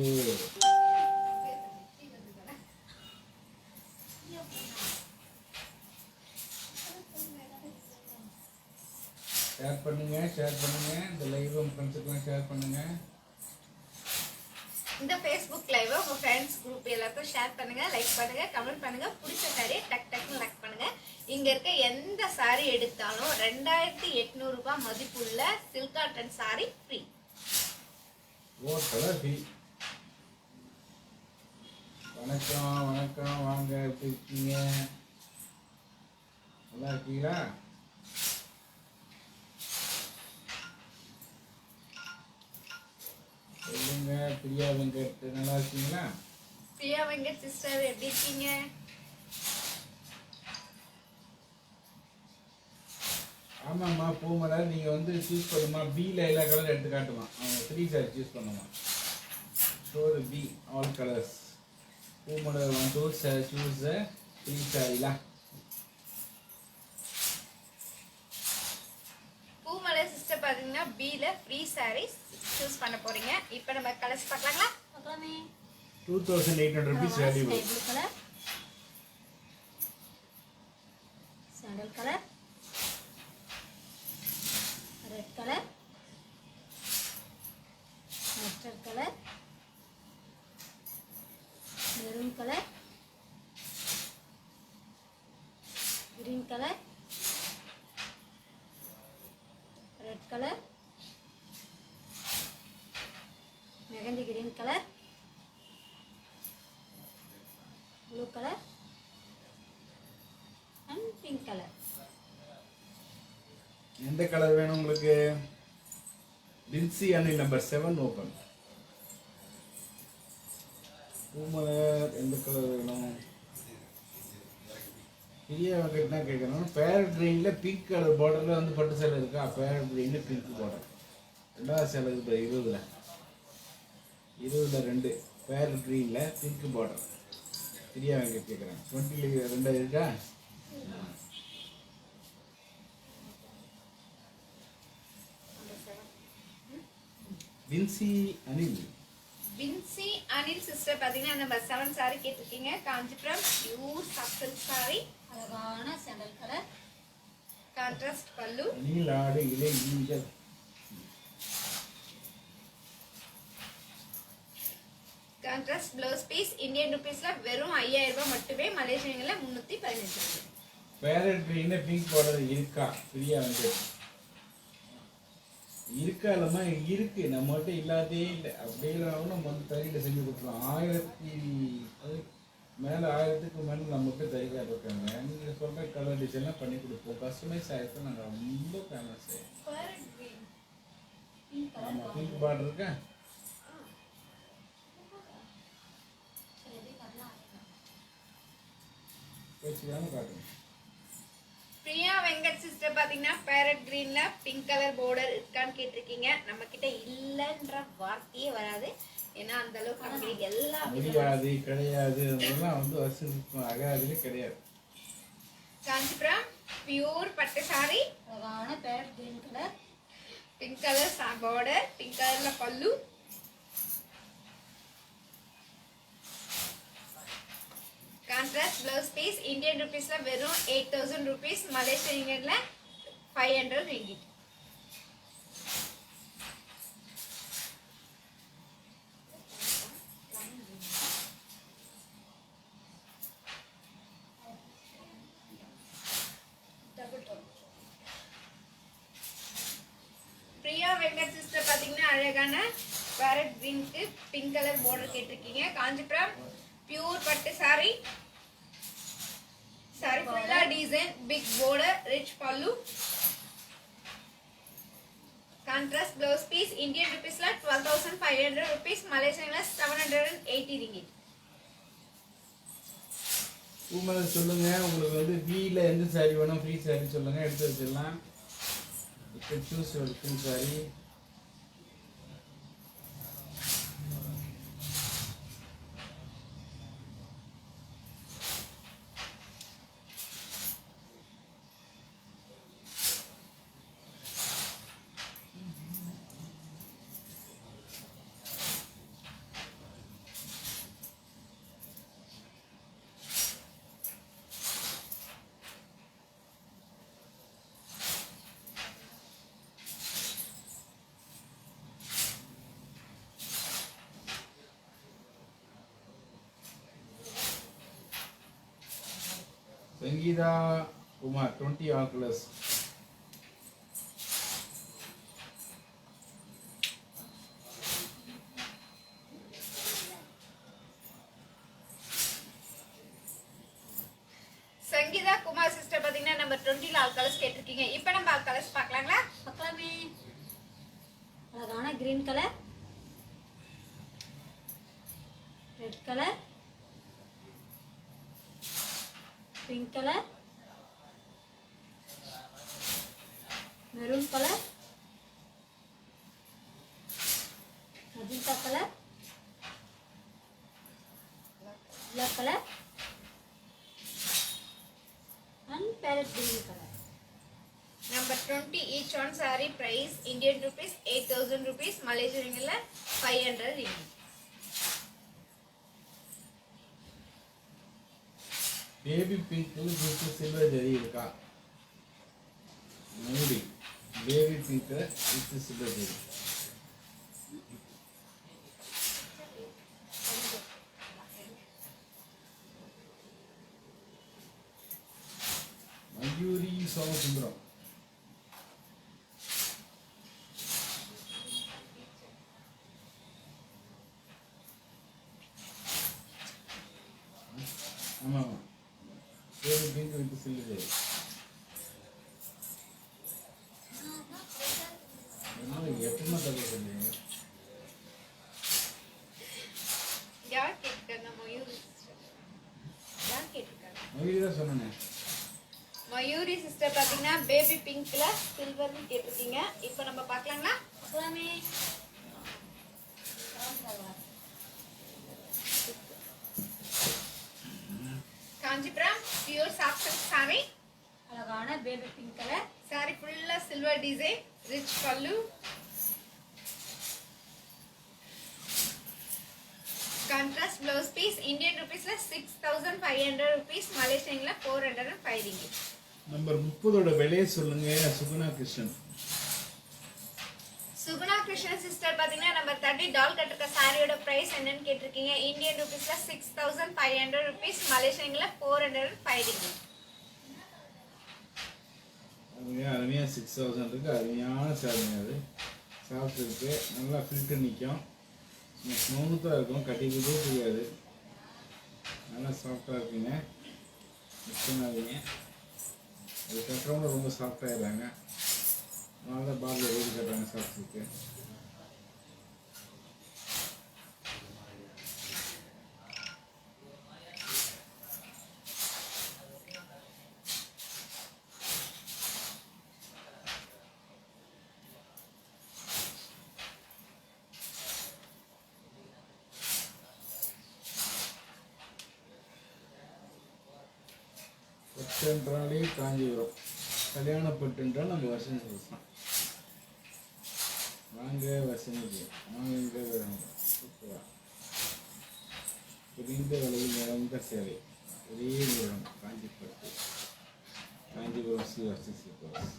ஷேர் பண்ணுங்க இந்த லைவ் உங்க ஃப்ரெண்ட்ஸுக்குலாம் ஷேர் பண்ணுங்க. இந்த ஃபேஸ்புக் லைவ் உங்க ஃப்ரெண்ட்ஸ் குரூப் எல்லாருக்கும் ஷேர் பண்ணுங்க, லைக் பண்ணுங்க, கமெண்ட் பண்ணுங்க. பிடிச்ச சாரி டக்குன்னு லைக் பண்ணுங்க. இங்க இருக்க எந்த சாரி எடுத்தாலும் 2800 ரூபாய் மதிப்புள்ள சில்க் காட்டன் சாரி ஃப்ரீ. வணக்கம் வாங்க, எப்படி இருக்கீங்க? நல்லா இருக்கீங்களா? சொல்லுங்க. பிரியா வெங்கட் நல்லா இருக்கீங்களா? பிரியா வெங்கட் சிஸ்டர் எப்படி இருக்கீங்க? ஆமாம்மா பூமலர், நீங்கள் வந்து சூஸ் பண்ணுமா, பியில் எல்லா கலரும் எடுத்து காட்டுமா. அவங்க 3 சாரி சூஸ் பண்ணுமா. ஷோர் பி ஆல் கலர்ஸ். பூமலர் வந்து சூஸ் 3 சாரிலாம். பூமலர் சிஸ்டர் பாத்தீங்கன்னா பில ஃப்ரீ சாரீஸ் சூஸ் பண்ண போறீங்க. இப்போ நம்ம கலர்ஸ் பார்க்கலாங்களா? பார்க்கலாமே. 2800 rupees valuable. Blue colour, sandal colour, red colour, mustard colour, maroon colour, green colour, red colour, mehndi green colour, blue colour and pink colour. எந்த கலர் வேணும் உங்களுக்கு? டின்சி அணில் நம்பர் 7 ஓப்பன். பூமலர் எந்த கலர் வேணும்? பிரியா வெங்கட்னா கேட்கணும். பேரட் கிரீனில் பிங்க் கலர் பார்டரில் வந்து பட்டு சேலை இருக்கா? பேரட் கிரீனில் பிங்க் பார்டர். 2வது சேலை இப்போ 20ல் 2 பேரட் கிரீனில் பிங்க் பார்டர். பிரியா வெங்கட் கேட்குறேன். 20 2 இருக்கா? வின்சி அனில். வின்சி அனில் சிஸ்டர் பாத்தீங்கன்னா நம்பர் 7 சாரி கேட்டிருக்கீங்க. காஞ்சிபுரம் பியூர் சாஃப்ட் சாரி, அழகான சாண்டல் கலர், கான்ட்ராஸ்ட் பல்லு, அணில் ஆடு இலை ஊஞ்சல். Contrast blouse piece. இந்தியன் ருபீஸ்ல வெறும் 5000 ரூபாய் மட்டுமே, மலேசியன்ல 315 ரூபாய். பேரட் கிரீனில் பிங்க் பார்டர் இருக்கா? பிரியா வெங்கட் இருக்கா? இல்லைம்மா இருக்கு, நம்மகிட்ட இல்லாதே இல்லை. அப்படிங்கிறவங்க நம்ம வந்து தறியில் செஞ்சு கொடுத்துருவோம். 1000 மேலே 1000க்கு மேலே நம்மகிட்ட தறிக்காக இருக்காங்க. நீங்கள் சொல்கிற கலர் டிசைன்லாம் பண்ணி கொடுப்போம். கஸ்டமைஸ் ஆகிட்டு நாங்கள் ரொம்ப ஃபேமஸ். ஆமாம், பிங்க் பார்டர் இருக்கா? வச்சுக்காம காட்டுங்க. பிரியா வெங்கட் சிஸ்டர் பாத்தீங்கன்னா பேரட் கிரீன்ல பிங்க் கலர் பார்டர் இருக்கான்னு கேட்டிருக்கீங்க. நம்ம கிட்ட இல்லன்ற வார்த்தையே வராது. ஏன்னா அந்த அளவுக்கு அப்படி எல்லா முடியாது, கிடையாது, அதெல்லாம் வந்து வசூல் அகாதிலே கிடையாது. காஞ்சிபுரம் பியூர் பட்டு சாரி, அழகான parrot green colour, pink colour border, pink கலர்ல பல்லு, கான்ட்ராஸ்ட் பிளவுஸ் பீஸ். இந்தியன் ருபீஸ்ல வெறும் 8000 rupees, மலேசியன்ல 500 ringgit. அழகான பேரட் கிரீனுக்கு பிங்க் கலர் border கேட்டிருக்கீங்க. காஞ்சிபுரம் பியூர் பட்டு saree. saree ஃபுல்லா design, big border, rich pallu. Contrast blouse piece, Indian rupees la 12,500 rupees, Malaysian la 780 ringgit. உங்களை சொல்லுங்க, உங்களுக்கு வந்து வீல எந்த சாரி வேணும், ஃப்ரீ சாரி சொல்லுங்க, எடுத்து வச்சிடலாம். இப்போ சூஸ் ஒரு free sorry. Sangeetha Kumar 20 Oculus. Sangeetha Kumar sister பாத்தீங்கன்னா நம்பர் 20 ல ஆல் கலர்ஸ் கேட்டிருக்கீங்க. இப்போ நம்ம ஆல் கலர்ஸ் பார்க்கலாங்களா? பார்க்கலாமே. அழகான green colour, red colour, pink colour, maroon colour, magenta colour, black colour and parrot green colour. Number 20 each one saree price Indian rupees 8,000 rupees, Malaysian ringgit la 500 ringgit. Baby pink with silver zari இருக்கா? மூடி baby pink with silver zari. Mayuri Somasundaram. ஆமா ஆமா, baby pink with silver zari. எப்பவுமே தப்பு சொல்லுங்க. யார் கேட்டிருக்காங்க? Mayuri sister. யார் கேட்டிருக்காங்க? மயூரி தான் சொன்னேன். மயூரி சிஸ்டர் பாத்தீங்கன்னா பேபி பிங்க்ல சில்வர்னு கேட்டிருக்கீங்க. இப்போ நம்ம பார்க்கலாங்களா? பார்க்கலாமே. Kanchipuram pure soft silk saree. அழகான பேபி பிங்க் கலர், saree ஃபுல்லா silver design, rich pallu. Contrast blouse piece, Indian rupees la 6,500 rupees, Malaysian la 405 ringgit. Number 30 விலையை சொல்லுங்க. சுகுணா கிருஷ்ணன். சுகுணா கிருஷ்ணன் சிஸ்டர் பாத்தீங்கன்னா நம்பர் 30 டால் கட்டிருக்க சாரியோட பிரைஸ் என்னன்னு கேட்டிருக்கீங்க. இந்தியன் ருபீஸ்ல 6,500 rupees, மலேசியன்ல 405 ringgit. அருமையா 6,000 இருக்கு. அருமையான சாரிங்க. அது சாஃப்ட் இருக்கு, நல்லா ஃபில்டர் நிற்கும், ஸ்மூத்தாக இருக்கும், கட்டிக்கிட்டே தெரியாது, நல்லா சாஃப்டாக இருக்குங்க. மிச்சமாதிங்க அது கட்டுறவங்க ரொம்ப சாஃப்டாகிடுறாங்க. அதனால தான் பாலில் வீடு கட்டுறாங்க சாஃப்ட் இருக்கு. பட்டுன்றாலே காஞ்சிபுரம், கல்யாணப்பட்டுன்றால் நம்ம வருஷம் சொல்லலாம். வாங்க வசந்தி, வாங்க சூப்பரா புரிந்த விலையில் நிறைந்த சேவை, ஒரே நிறுவனம் காஞ்சிபட்டு, காஞ்சிபுரம் சிவசி கோர்ஸ்.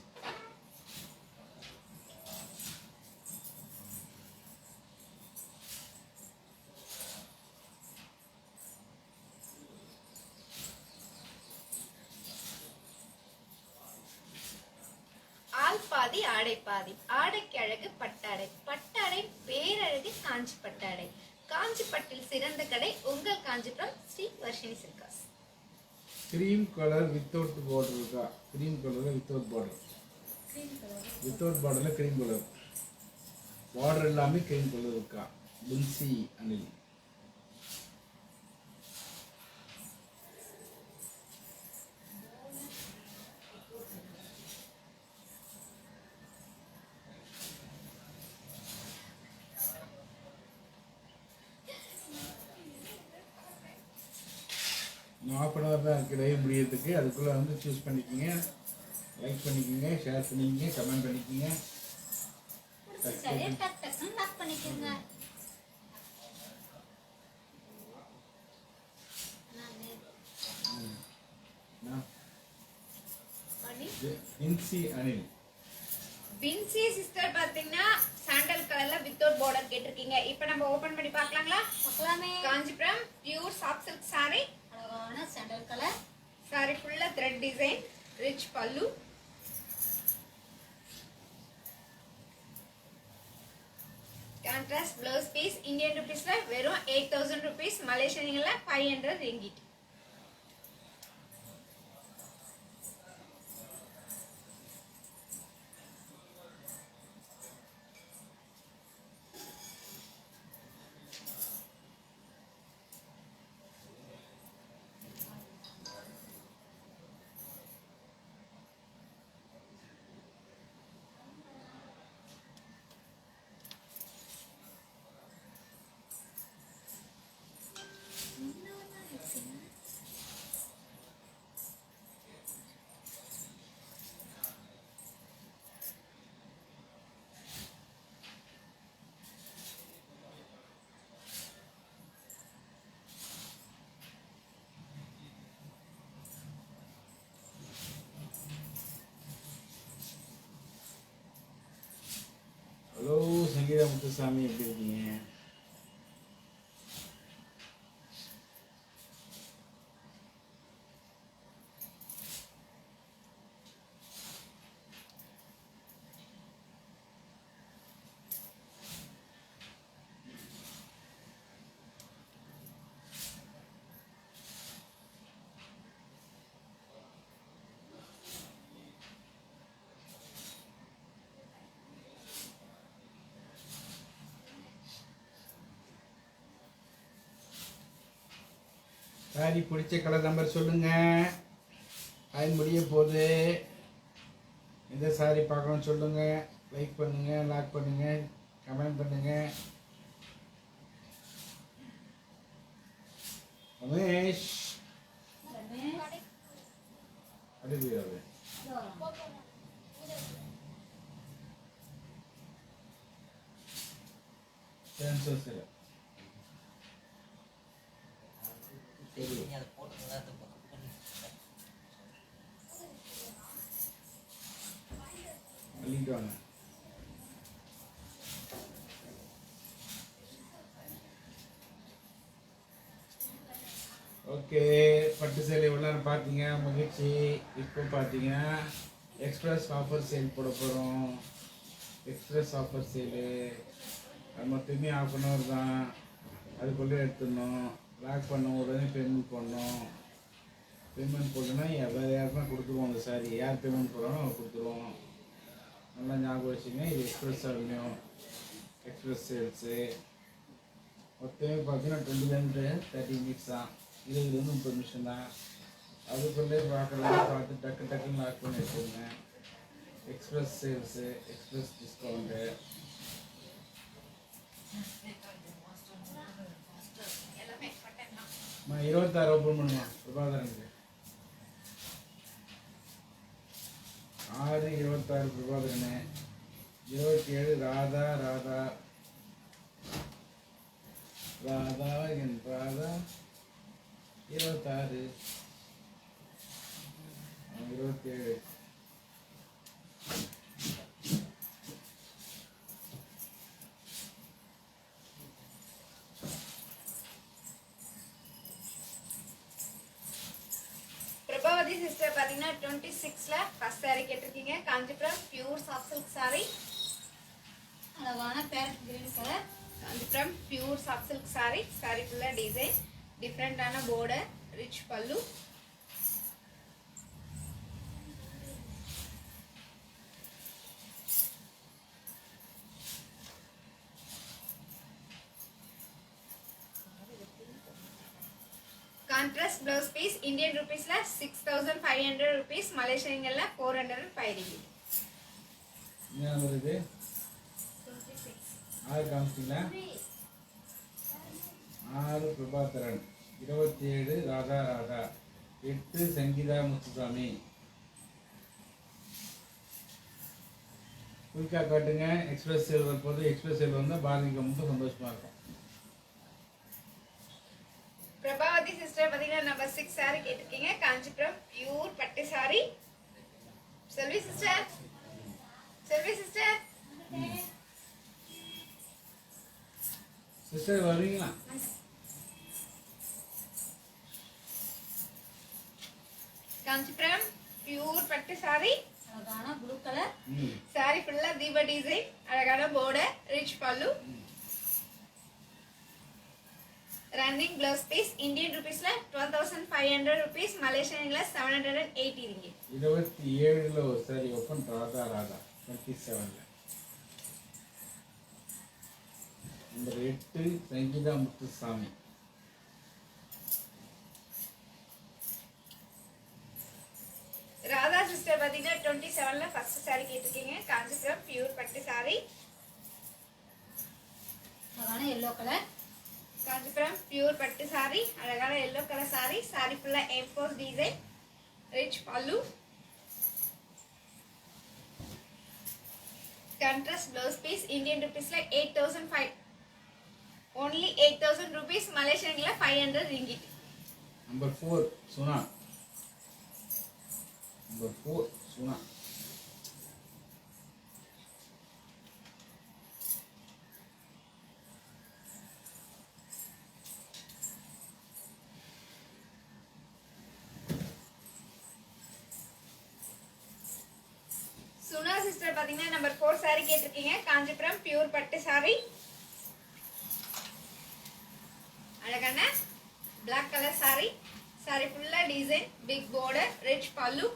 ஆல்பா பாதி ஆடை பாதி. ஆடைக்கு அழகு பட்டாடை, பட்டாடை பேரழகு காஞ்சி பட்டாடை. காஞ்சி பட்டில் சிறந்த கடை உங்கள் Kanchipuram Sri Varshini silks. Cream colour without border இருக்கா? கிரீம் கலர்ல வித்தவுட் பார்டர். வித்தவுட் பார்டர்ல கிரீம் கலர். பார்டர் எல்லாமே கிரீம் கலர் இருக்கா? பின்சி அனில். ½ hour தான் இருக்குது லைவ் முடியறதுக்கு. அதுக்குள்ளே வந்து சூஸ் பண்ணிக்கோங்க, லைக் பண்ணிக்கோங்க, ஷேர் பண்ணிக்கோங்க, கமெண்ட் பண்ணிக்கோங்க. சரி டக் டக்னு லாக் பண்ணிக்கோங்க. பின்சி அனில். பின்சி சிஸ்டர் பாத்தீங்கன்னா சாண்டல் கலர்ல வித்தவுட் பார்டர் கேட்டிருக்கீங்க. இப்போ நம்ம ஓபன் பண்ணி பார்க்கலாங்களா? பார்க்கலாமே. Kanchipuram pure soft silk saree. அழகான சாண்டல் கலர். saree ஃபுல்லா thread design, rich pallu. Contrast blouse piece. Indian ருபீஸ்ல வெறும் 8000 rupees, மலேசியன்ல 500 ringgit. ஹலோ சங்கீதா முத்துசாமி, எப்படி இருக்கீங்க? சாரி பிடிச்ச கலர் நம்பர் சொல்லுங்க. டைம் முடிய போகுது. எந்த சாரி பார்க்கணும்னு சொல்லுங்க. லைக் பண்ணுங்க, லாக் பண்ணுங்க, கமெண்ட் பண்ணுங்க. ரமேஷ் அடிக்கிறாரு. சரி அள்ளிட்டு வாங்க. ஓகே, பட்டு சேலை எவ்வளோ பார்த்தீங்க, மகிழ்ச்சி. இப்போ பார்த்தீங்கன்னா எக்ஸ்பிரஸ் ஆஃபர் சேல் போட போகிறோம். எக்ஸ்பிரஸ் ஆஃபர் சேலு அது மொத்தமே ½ தான். அதுக்குள்ளே எடுத்துடணும். லாக் பண்ண உடனே பேமெண்ட் பண்ணணும். பேமெண்ட் போட்டோன்னா வேறு யாருக்குனா கொடுத்துருவோம். அந்த சாரி யார் பேமெண்ட் போடுறாங்களோ அவங்க கொடுத்துருவோம். நல்லா ஞாபகம் வச்சுங்க. இது எக்ஸ்பிரஸ் அவென்யூ, எக்ஸ்பிரஸ் சேல்ஸு. மொத்தமே பார்த்தீங்கன்னா 20 30 மினிட்ஸ் தான். 20 30 நிமிஷம் தான். அதுக்குள்ளே பார்க்கலாம். பார்த்து டக்கு டக்குன்னு லாக் பண்ணி வச்சுருங்க. Express sales, express discount. 26 open பண்ணுமா பிரபாகரனுக்கு? 6/26 பிரபாகரனு. 27 ராதா ராதா ராதா என் ராதா. 26 27 பிரபாவதி சிஸ்டர் பாத்தீங்கன்னா 26ல ஃபர்ஸ்ட் saree கேட்டிருக்கீங்க. Kanchipuram pure soft silk saree. அழகான parrot green colour. Kanchipuram pure soft silk saree. saree ஃபுல்லா டிசைன், டிஃப்ரெண்டான border, rich pallu. Contrast blouse piece Indian ருபீஸ்ல 6500 rupees, மலேசியன்ல 405 ringgit. என்ன நம்பர் இது? 26. 6 காமிச்சிங்களா? 6 பிரபாகரன், 27 ராதா ராதா, 8 சங்கீதா முத்துசாமி. குயிக்காக காட்டுங்க. எக்ஸ்பிரஸ் சேல் வரும்போது எக்ஸ்பிரஸ் சேல் வந்தால் பாரதிக்கு ரொம்ப சந்தோஷமா இருக்கும். பிரபாவதி சிஸ்டர் பாத்தீங்கன்னா நம்பர் 6 saree கேட்டிருக்கீங்க. காஞ்சிபுரம் பியூர் பட்டு saree. Selvi sister, Selvi sister, sister வருவீங்களா? காஞ்சிபுரம் பியூர் பட்டு saree. அழகான ப்ளூ கலர். saree ஃபுல்லா தீப டிசைன், அழகான border, rich pallu. Running blouse piece Indian ருபீஸ்ல 12500 rupees, மலேசியன்ல 780 ringgit. 27ல ஒரு சாரி ஓப்பன் ராதா ராதா 27ல. நம்பர் 8 சங்கீதா முத்துசாமி. ராதா சிஸ்டர் பாத்தீங்கன்னா 27ல ஃபர்ஸ்ட் saree கேட்டிருக்கீங்க. காஞ்சிபுரம் பியூர் பட்டு saree. அழகான எல்லோ கலர். காஞ்சிபுரம் பியூர் பட்டு saree, அழகான எல்லோ கலர் saree. saree ஃபுல்லா A4 design, rich pallu. Contrast blouse piece Indian ருபீஸ்ல 8005, only 8000 rupees, மலேசியன்ல 500 ringgit. Number 4 Suna. Number 4 Suna. Suna sister பாத்தீங்கன்னா நம்பர் 4 saree கேட்டிருக்கீங்க. காஞ்சிபுரம் பியூர் பட்டு saree. அழகான black color saree. saree ஃபுல்லா design, big border, rich pallu.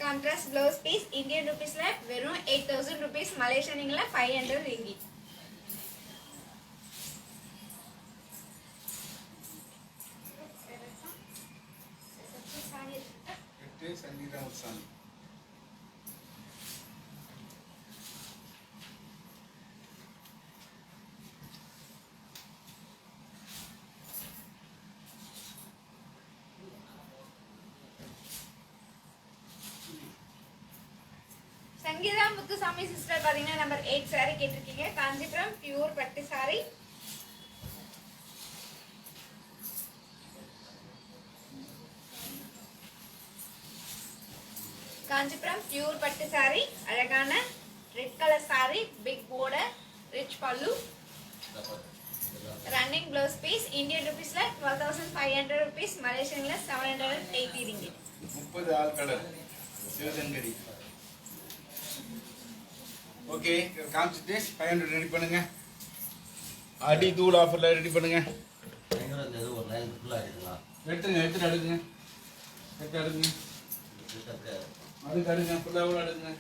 Contrast blouse piece Indian ருபீஸ்ல வெறும் 8000 rupees, மலேசியன்ல 500 ringgit. சங்கீதா முத்துசாமி. சங்கீதா முத்துசாமி சிஸ்டர் பாத்தீங்கன்னா நம்பர் 8 saree கேட்டிருக்கீங்க. காஞ்சிபுரம் பியூர் பட்டு saree. காஞ்சிபுரம் பியூர் பட்டு saree, அழகான red colour saree, big border, rich pallu. Running blouse piece Indian ருபீஸ்ல 12500 rupees, மலேசியன்ல 780 ringgit. 30 all colour Sivagangari. Okay, காமிச்சிட்டு 500 ரெடி பண்ணுங்க. அடி தூள் ஆஃபர்ல ரெடி பண்ணுங்க. ஒரு லைன் ஃபுல்லாக ஆகிடுங்களா? எடுத்துட்டு அடுக்குங்க. எடுத்து அடுக்குங்க. அதுக்கு அடுங்க, ஃபுல்லாக அடுக்குங்க.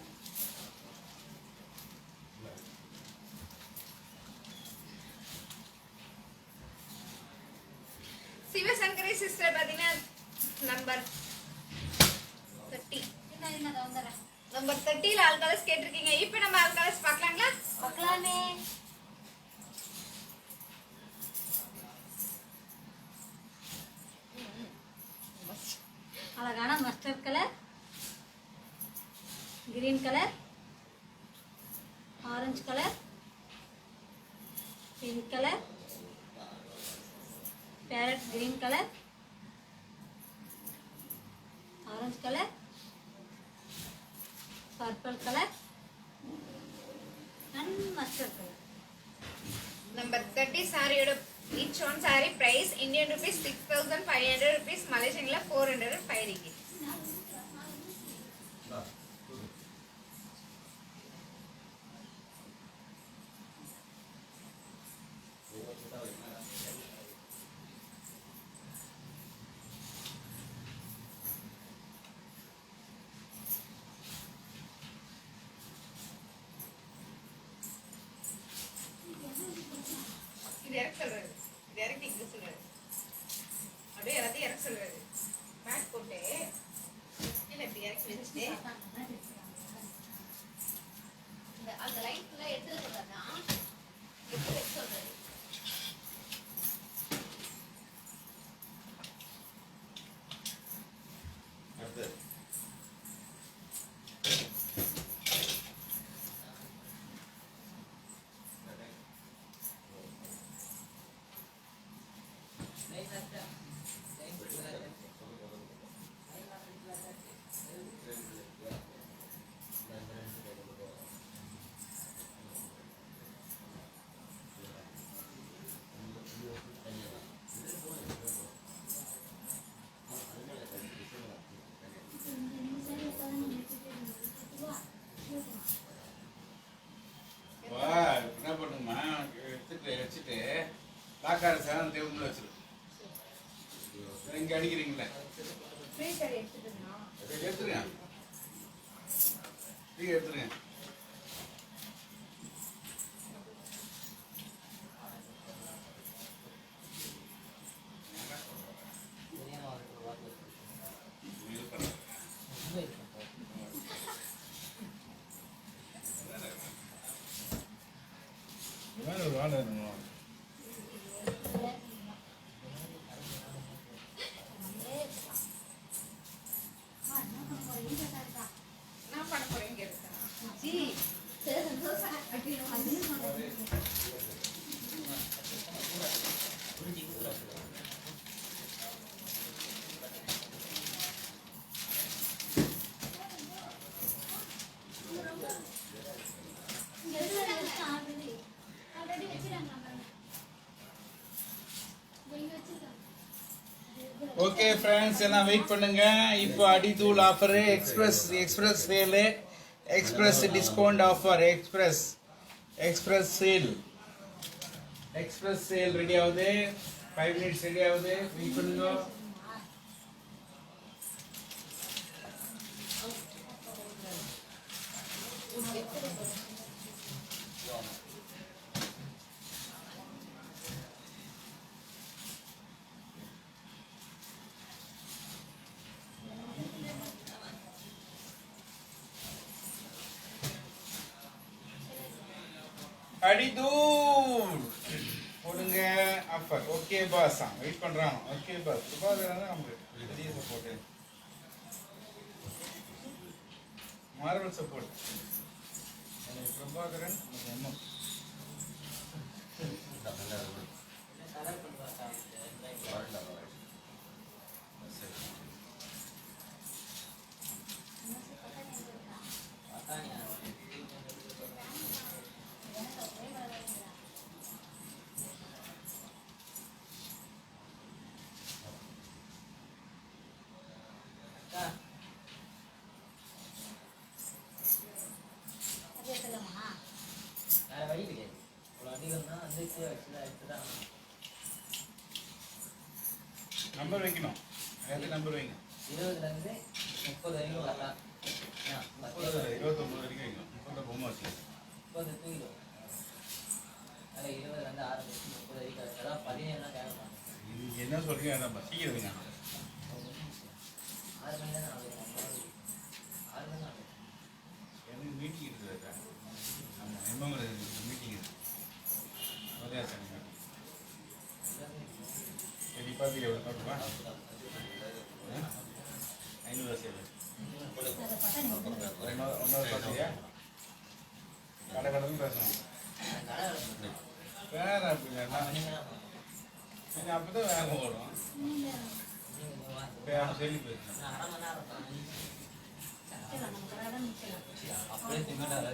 சிவசங்கரி சிஸ்டர் பாத்தீங்கன்னா நம்பர் 30. என்ன வந்துடுறேன். நம்பர் 30ல ஆல் கலர்ஸ் கேட்டிருக்கீங்க. இப்போ நம்ம ஆல் கலர்ஸ் பார்க்கலாங்களா? பார்க்கலாமே. அழகான mustard colour, green colour, orange colour, pink colour, farad green colour, orange colour, purple colour and mustard colour. Number 30 சாரியோட each one saree price Indian rupees 6,500 rupees, Malaysian la 405 ringgit. இது இறக்க சொல்றாரு, இது இறக்கி இங்க சொல்றாரு, அப்படியே எல்லாத்தையும் இறக்க சொல்றாரு. மேட் போட்டு இல்ல இப்படி இறக்கி வச்சுட்டு இந்த அந்த லைட்ல எடுத்து சொல்றாருன்னா எடுத்து வைக்க சொல்றாரு. அடுத்து என்ன பண்ணுங்கம்மா, வச்சுட்டு லாக்கார சேதம் டேபிள் வச்சிரு. இங்க அடிக்கிறீங்களே ஃப்ரீசர் எடுத்துட்டுனா எடுத்துருங்க, எடுத்துருங்க. ஒரு ஆள் இருக்கணும். நான் பண்ண போறேன் கேட்டா ஜி ஓகே ஃப்ரெண்ட்ஸ், எல்லாம் வெயிட் பண்ணுங்க. இப்போ அடிதூள் offer, express sale, express discount offer, express sale ready ஆகுது. 5 minutes ரெடி ஆகுது. வெயிட் பண்ணுங்க. அடிதூள் போடுங்க ஆஃபர். ஓகே பாஸ், வெயிட் பண்றாங்க. ஓகே பாஸ் பிரபாகரன் நமக்கு பெரிய சப்போர்ட், மார்வல் சப்போர்ட். பிரபாகரன் எம்எம் நம்பர் வைக்கணும். நம்பர் வைங்க. 20 30 வரைக்கும் வரலாம். 29 வரைக்கும் வைக்கணும். 30 பொம்மை வச்சு 30 தூக்கிடும். அதில் 20 ஆரம்பிச்சு 30 வரைக்கும் அதான் 17 தேவைப்படும். இது என்ன சொல்றீங்க? நம்ம சீக்கிரம் வைங்க. 6 மணி நேரம் ஆகுது. 6 மணி நேரம் ஆகுது. எனக்கு மீட்டிங் இருக்குது சார். ஆமாம், எம்எம் மீட்டிங் இருக்குது. அதே சார் நீங்கள் பார்த்து எவ்வளோ பார்த்துவா 500 சேவை ஒன்றாவது பார்த்தியா? கடை கடலும் பேசணும். வேற அப்படி இல்லைன்னா நீங்கள் அப்போ தான் வேகம் ஓடும். சொல்லி போயிருக்கேன். 1/2 மணி நேரம் அப்படியே திங்கிட்டாரு.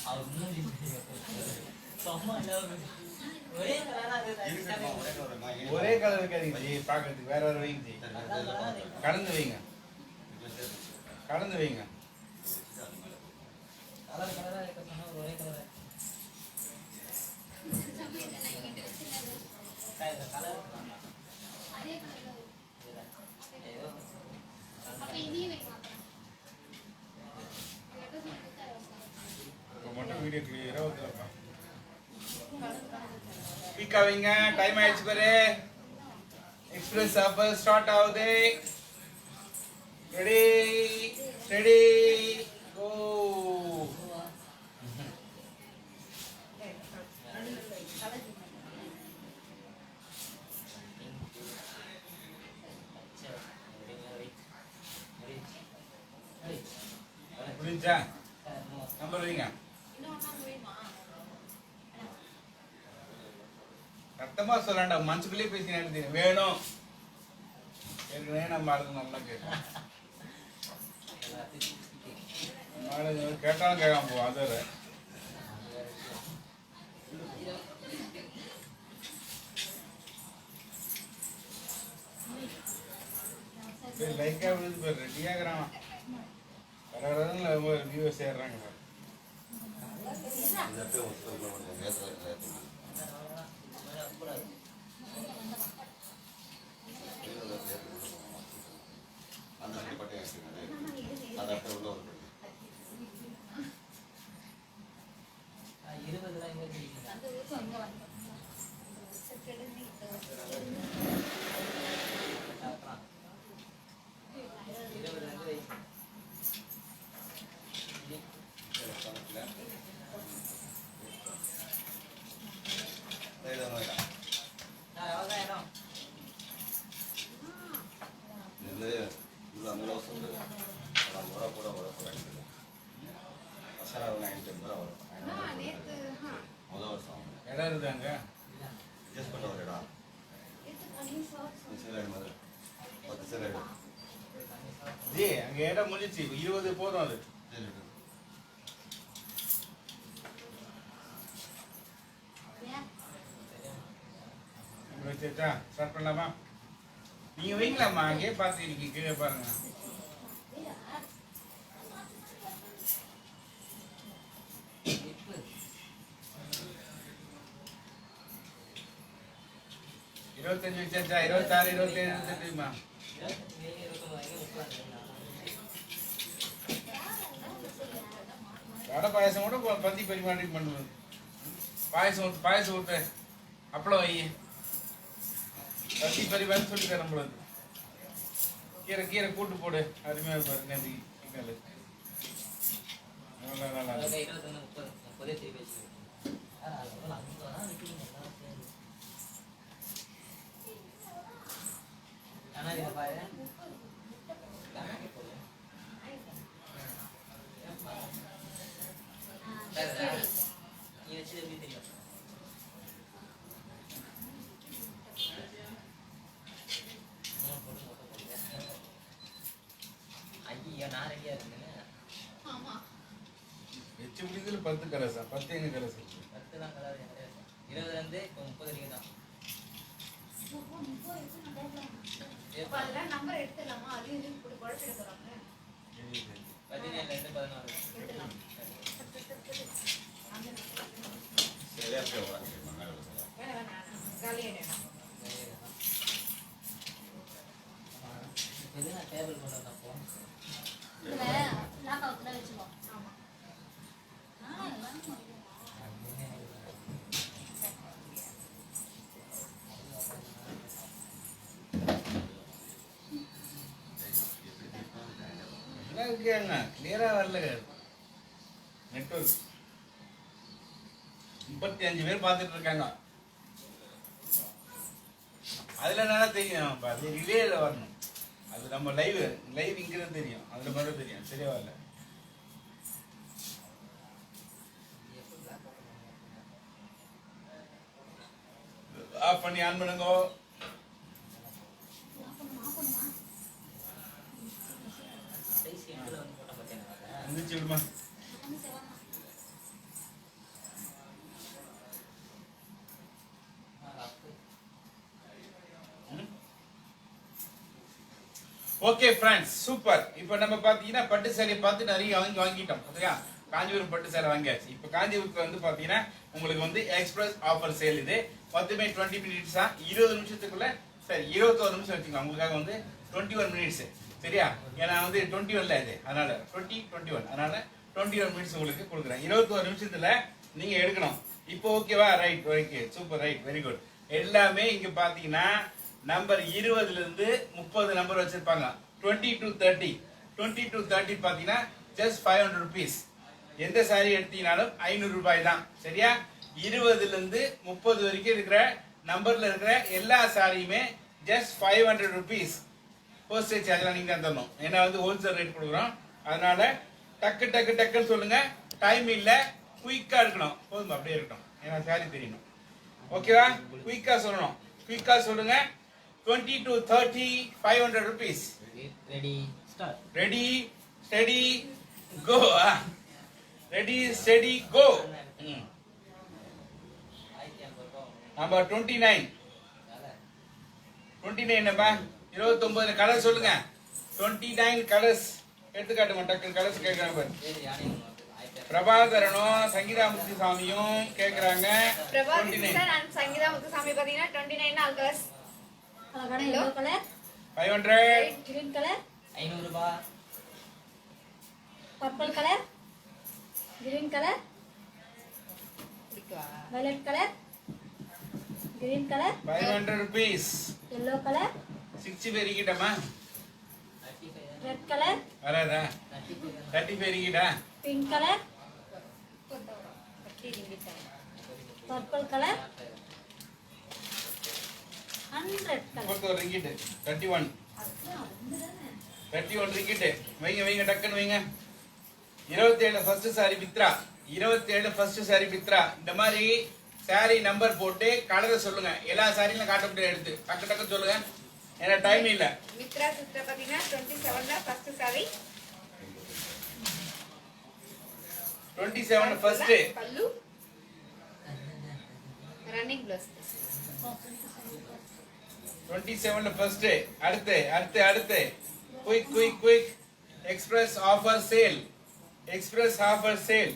அவர் இன்னும் ஒரே ஒரே கலர் வைக்காதீங்க ஜி, பார்க்கறதுக்கு வேற வேற வைங்க ஜி. கலந்து வைங்க, கலந்து வைங்க. கலர் கலரா இருக்க சொன்னா ஒரே கலர் கலர் இப்போ மட்டும் வீடியோ கிளியரா வந்துருப்பா. பீக்கா வைங்க, டைம் ஆயிடுச்சு பாரு. எக்ஸ்பிரஸ் ஆஃபர் ஸ்டார்ட் ஆகுது. Ready ready go. புரிஞ்சா? நம்பர் வைங்க. சத்தமா சொல்லாண்டா, மனசுக்குள்ளேயே பேசினே வேணும். ஏற்கனவே நம்ம ஆளுங்க நல்லா கேட்டோம். கேட்டாலும் கேட்காம போ அதர். லைக்கா விழுது பேர் ரெடியாகிறான். கடகடன்னு வியூவர்ஸ் ஏறுறாங்க பாரு. இடம் இருக்காங்க ஜி, அங்க இடம் முடிஞ்சிச்சு. 20 போதும் அது. வச்சா ஸ்டார்ட் பண்ணலாமா? நீங்க வைக்கலாமா? அங்கேயே பார்த்து இன்னைக்கு கீழே பாருங்க. இருபத்தஞ்சு வச்சாச்சா? 26, 27, 28மா? வடை பாயசம் கூட பந்தி பரிமாறி பண்ணுவது. பாயசம் ஊத்து, அப்பளம் வை, பந்தி பரிமாறி சொல்லி தர நம்மளுக்கு. கீரை கூட்டு போடு, அருமையா பாரு. நேற்று வச்சு முடிஞ்சதுல 10 கலர்ஸா? 10 எங்க கலர்ஸ் இருக்கு? 10 தான் கலர். 20 இருந்து 30 வரைக்கும் தான். அதெல்லாம் நம்பர் எடுத்துடலாமா? அது இது குழப்பம் போறாங்க. 17 இருந்து 16 எடுத்துடலாம். டேபிள் கொண்டு வந்தப்போ இருக்காங்க, கிளியரா வரல நெட்வொர்க். 35 பேர் பார்த்துட்டு இருக்காங்க. அதுல என்ன தெரியும்? அது ரிலேல வரணும். அது நம்ம லைவ் இங்கிறது தெரியும். அதுல மட்டும் தெரியும். சரியா வரல. ஆஃப் பண்ணி ஆன் பண்ணுங்க. முடிச்சு விடுமா? Okay friends super. இப்போ நம்ம பாத்தீங்கன்னா பட்டு சேலையை பார்த்து நிறைய வாங்கிட்டோம் சரியா. காஞ்சிபுரம் பட்டு சேலை வாங்கியாச்சு. இப்போ காஞ்சிபுரத்துல வந்து பாத்தீங்கன்னா உங்களுக்கு வந்து எக்ஸ்பிரஸ் ஆஃபர் சேல் இது. மொத்தமே 20 மினிட்ஸா 20 நிமிஷத்துக்குள்ள சரி 21 நிமிஷம் வச்சுக்கலாம். உங்களுக்காக வந்து 21 மினிட்ஸ் சரியா. ஏன்னா வந்து 21ல இது அதனால 21 அதனால 21 மினிட்ஸ் உங்களுக்கு கொடுக்குறேன். 21 நிமிஷத்துல நீங்க எடுக்கணும். இப்போ ஓகேவா? Right okay super right very good. எல்லாமே இங்க பாத்தீங்கன்னா நம்பர் 20ல இருந்து 30 நம்பர் வச்சிருப்பாங்க. 20 to 30 20 to 30 பாத்தீங்கன்னா ஜஸ்ட் 500 rupees. எந்த சாரி எடுத்தீங்கனாலும் 500 ரூபாய் தான் சரியா. 20ல இருந்து 30 வரைக்கும் இருக்கிற நம்பர்ல இருக்கிற எல்லா சாரியுமே ஜஸ்ட் 500 rupees. போஸ்டேஜ் சார்ஜ் நீங்க தான் தரணும். ஏன்னா வந்து ஹோல்சேல் ரேட் கொடுக்குறோம். அதனால டக்கு டக்கு டக்குன்னு சொல்லுங்க. டைம் இல்ல குயிக்கா இருக்கணும். போதும் அப்படியே இருக்கட்டும். ஏன்னா சாரி தெரியணும். ஓகேவா? குயிக்கா சொல்லணும். குயிக்கா சொல்லுங்க. 20 to 30 500 rupees. Ready start. Ready, steady, go. Ready, steady, go. Number 29. 29 நம்பா 29 கலர் சொல்லுங்க. 29 கலர்ஸ் எடுத்து காட்டுங்க. டக்கு கலர்ஸ் கேக்குறாங்க பாரு. பிரபாகரனும் சங்கீதா முத்துசாமியும் கேக்குறாங்க. பிரபாகர் 29 சார் அண்ட் சங்கீதா முத்துசாமி பாத்தீங்கன்னா 29 ஆல் கலர்ஸ். அழகான எல்லோ கலர், 500 கிரீன் கலர், 500 ரூபாய். Purple colour, green colour, violet colour, green colour, 500 rupees. Yellow colour, 65 இருக்கிட்டமா 35 ரெட் கலர், வராதா 35 இருக்கிட்டா pink colour, purple colour and red colour. 41 ringgit 31 ringgit வைங்க வைங்க டக்குன்னு வைங்க. 27 ஃபர்ஸ்ட் சாரி பித்ரா. 27 ஃபர்ஸ்ட் சாரி பித்ரா. இந்த மாதிரி சாரி நம்பர் போட்டு கலரை சொல்லுங்க. எல்லா சாரியும் காட்ட முடியாது எடுத்து டக்கு டக்கு சொல்லுங்க. ஏன்னா டைம் இல்ல. மித்ரா சிஸ்டர் பாத்தீங்கன்னா 27ல first saree. 27 first pallu running blouse. 27 first. அடுத்து அடுத்து அடுத்து quick quick quick express offer sale. Express offer sale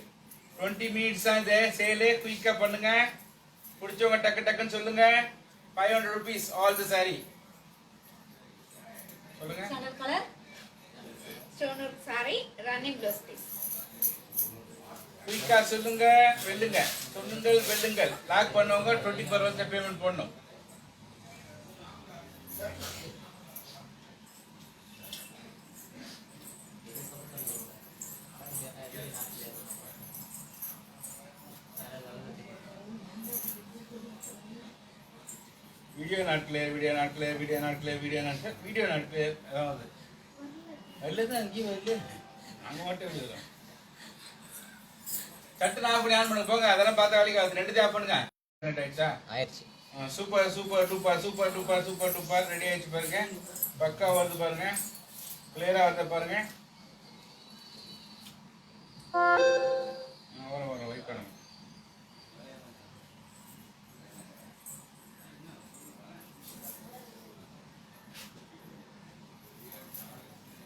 20 minutes இந்த சேல். குயிக்கா பண்ணுங்க. பிடிச்சவங்க டக்கு டக்குன்னு சொல்லுங்க. 500 rupees ஆல் தி சாரி சொல்லுங்க. Sandal colour, stone work saree running blouse piece. குயிக்கா சொல்லுங்க. வெல்லுங்க. சொல்லுங்கள் வெல்லுங்கள். லாக் பண்ணவங்க 24 பேமெண்ட் பண்ணணும். Video not clear, video not clear, video not clear, video not clear, video not clear. அதாவது வரல அங்கேயும் வரல. நாங்கள் மட்டும் எழுதுறோம். சட்டு ஆஃப் பண்ணி ஆன் பண்ணுங்க போங்க. அதெல்லாம் பார்த்த வேலைக்கு அது 2 ஆஃப் பண்ணுங்க. ஆயிடுச்சா? ஆயிடுச்சு. Super super duper super duper super duper ready ஆயிடுச்சு பாருங்க. பக்கா வருது பாருங்க. கிளியரா வருது பாருங்க. வர வர வெயிட் பண்ணுங்க.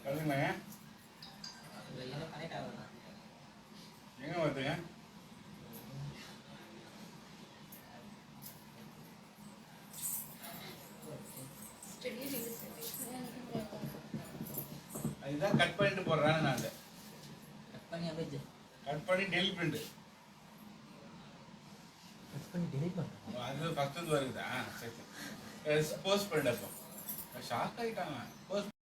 சொல்லுங்க இதுல என்ன கனெக்ட் ஆகுதுண்ணா? எங்க வருதுங்க? அதுதான் கட் பண்ணிட்டு போடுறாங்க. நான் கட் பண்ணி அப்படியே கட் பண்ணி டெலிட் பண்ணிட்டு கட் பண்ணி delete பண்ணுறேன். அது ஃபர்ஸ்ட் வருதா? சரி போஸ்ட் பண்ணிட்டப்போ ஷாக் ஆகிட்டாங்க. போஸ்ட்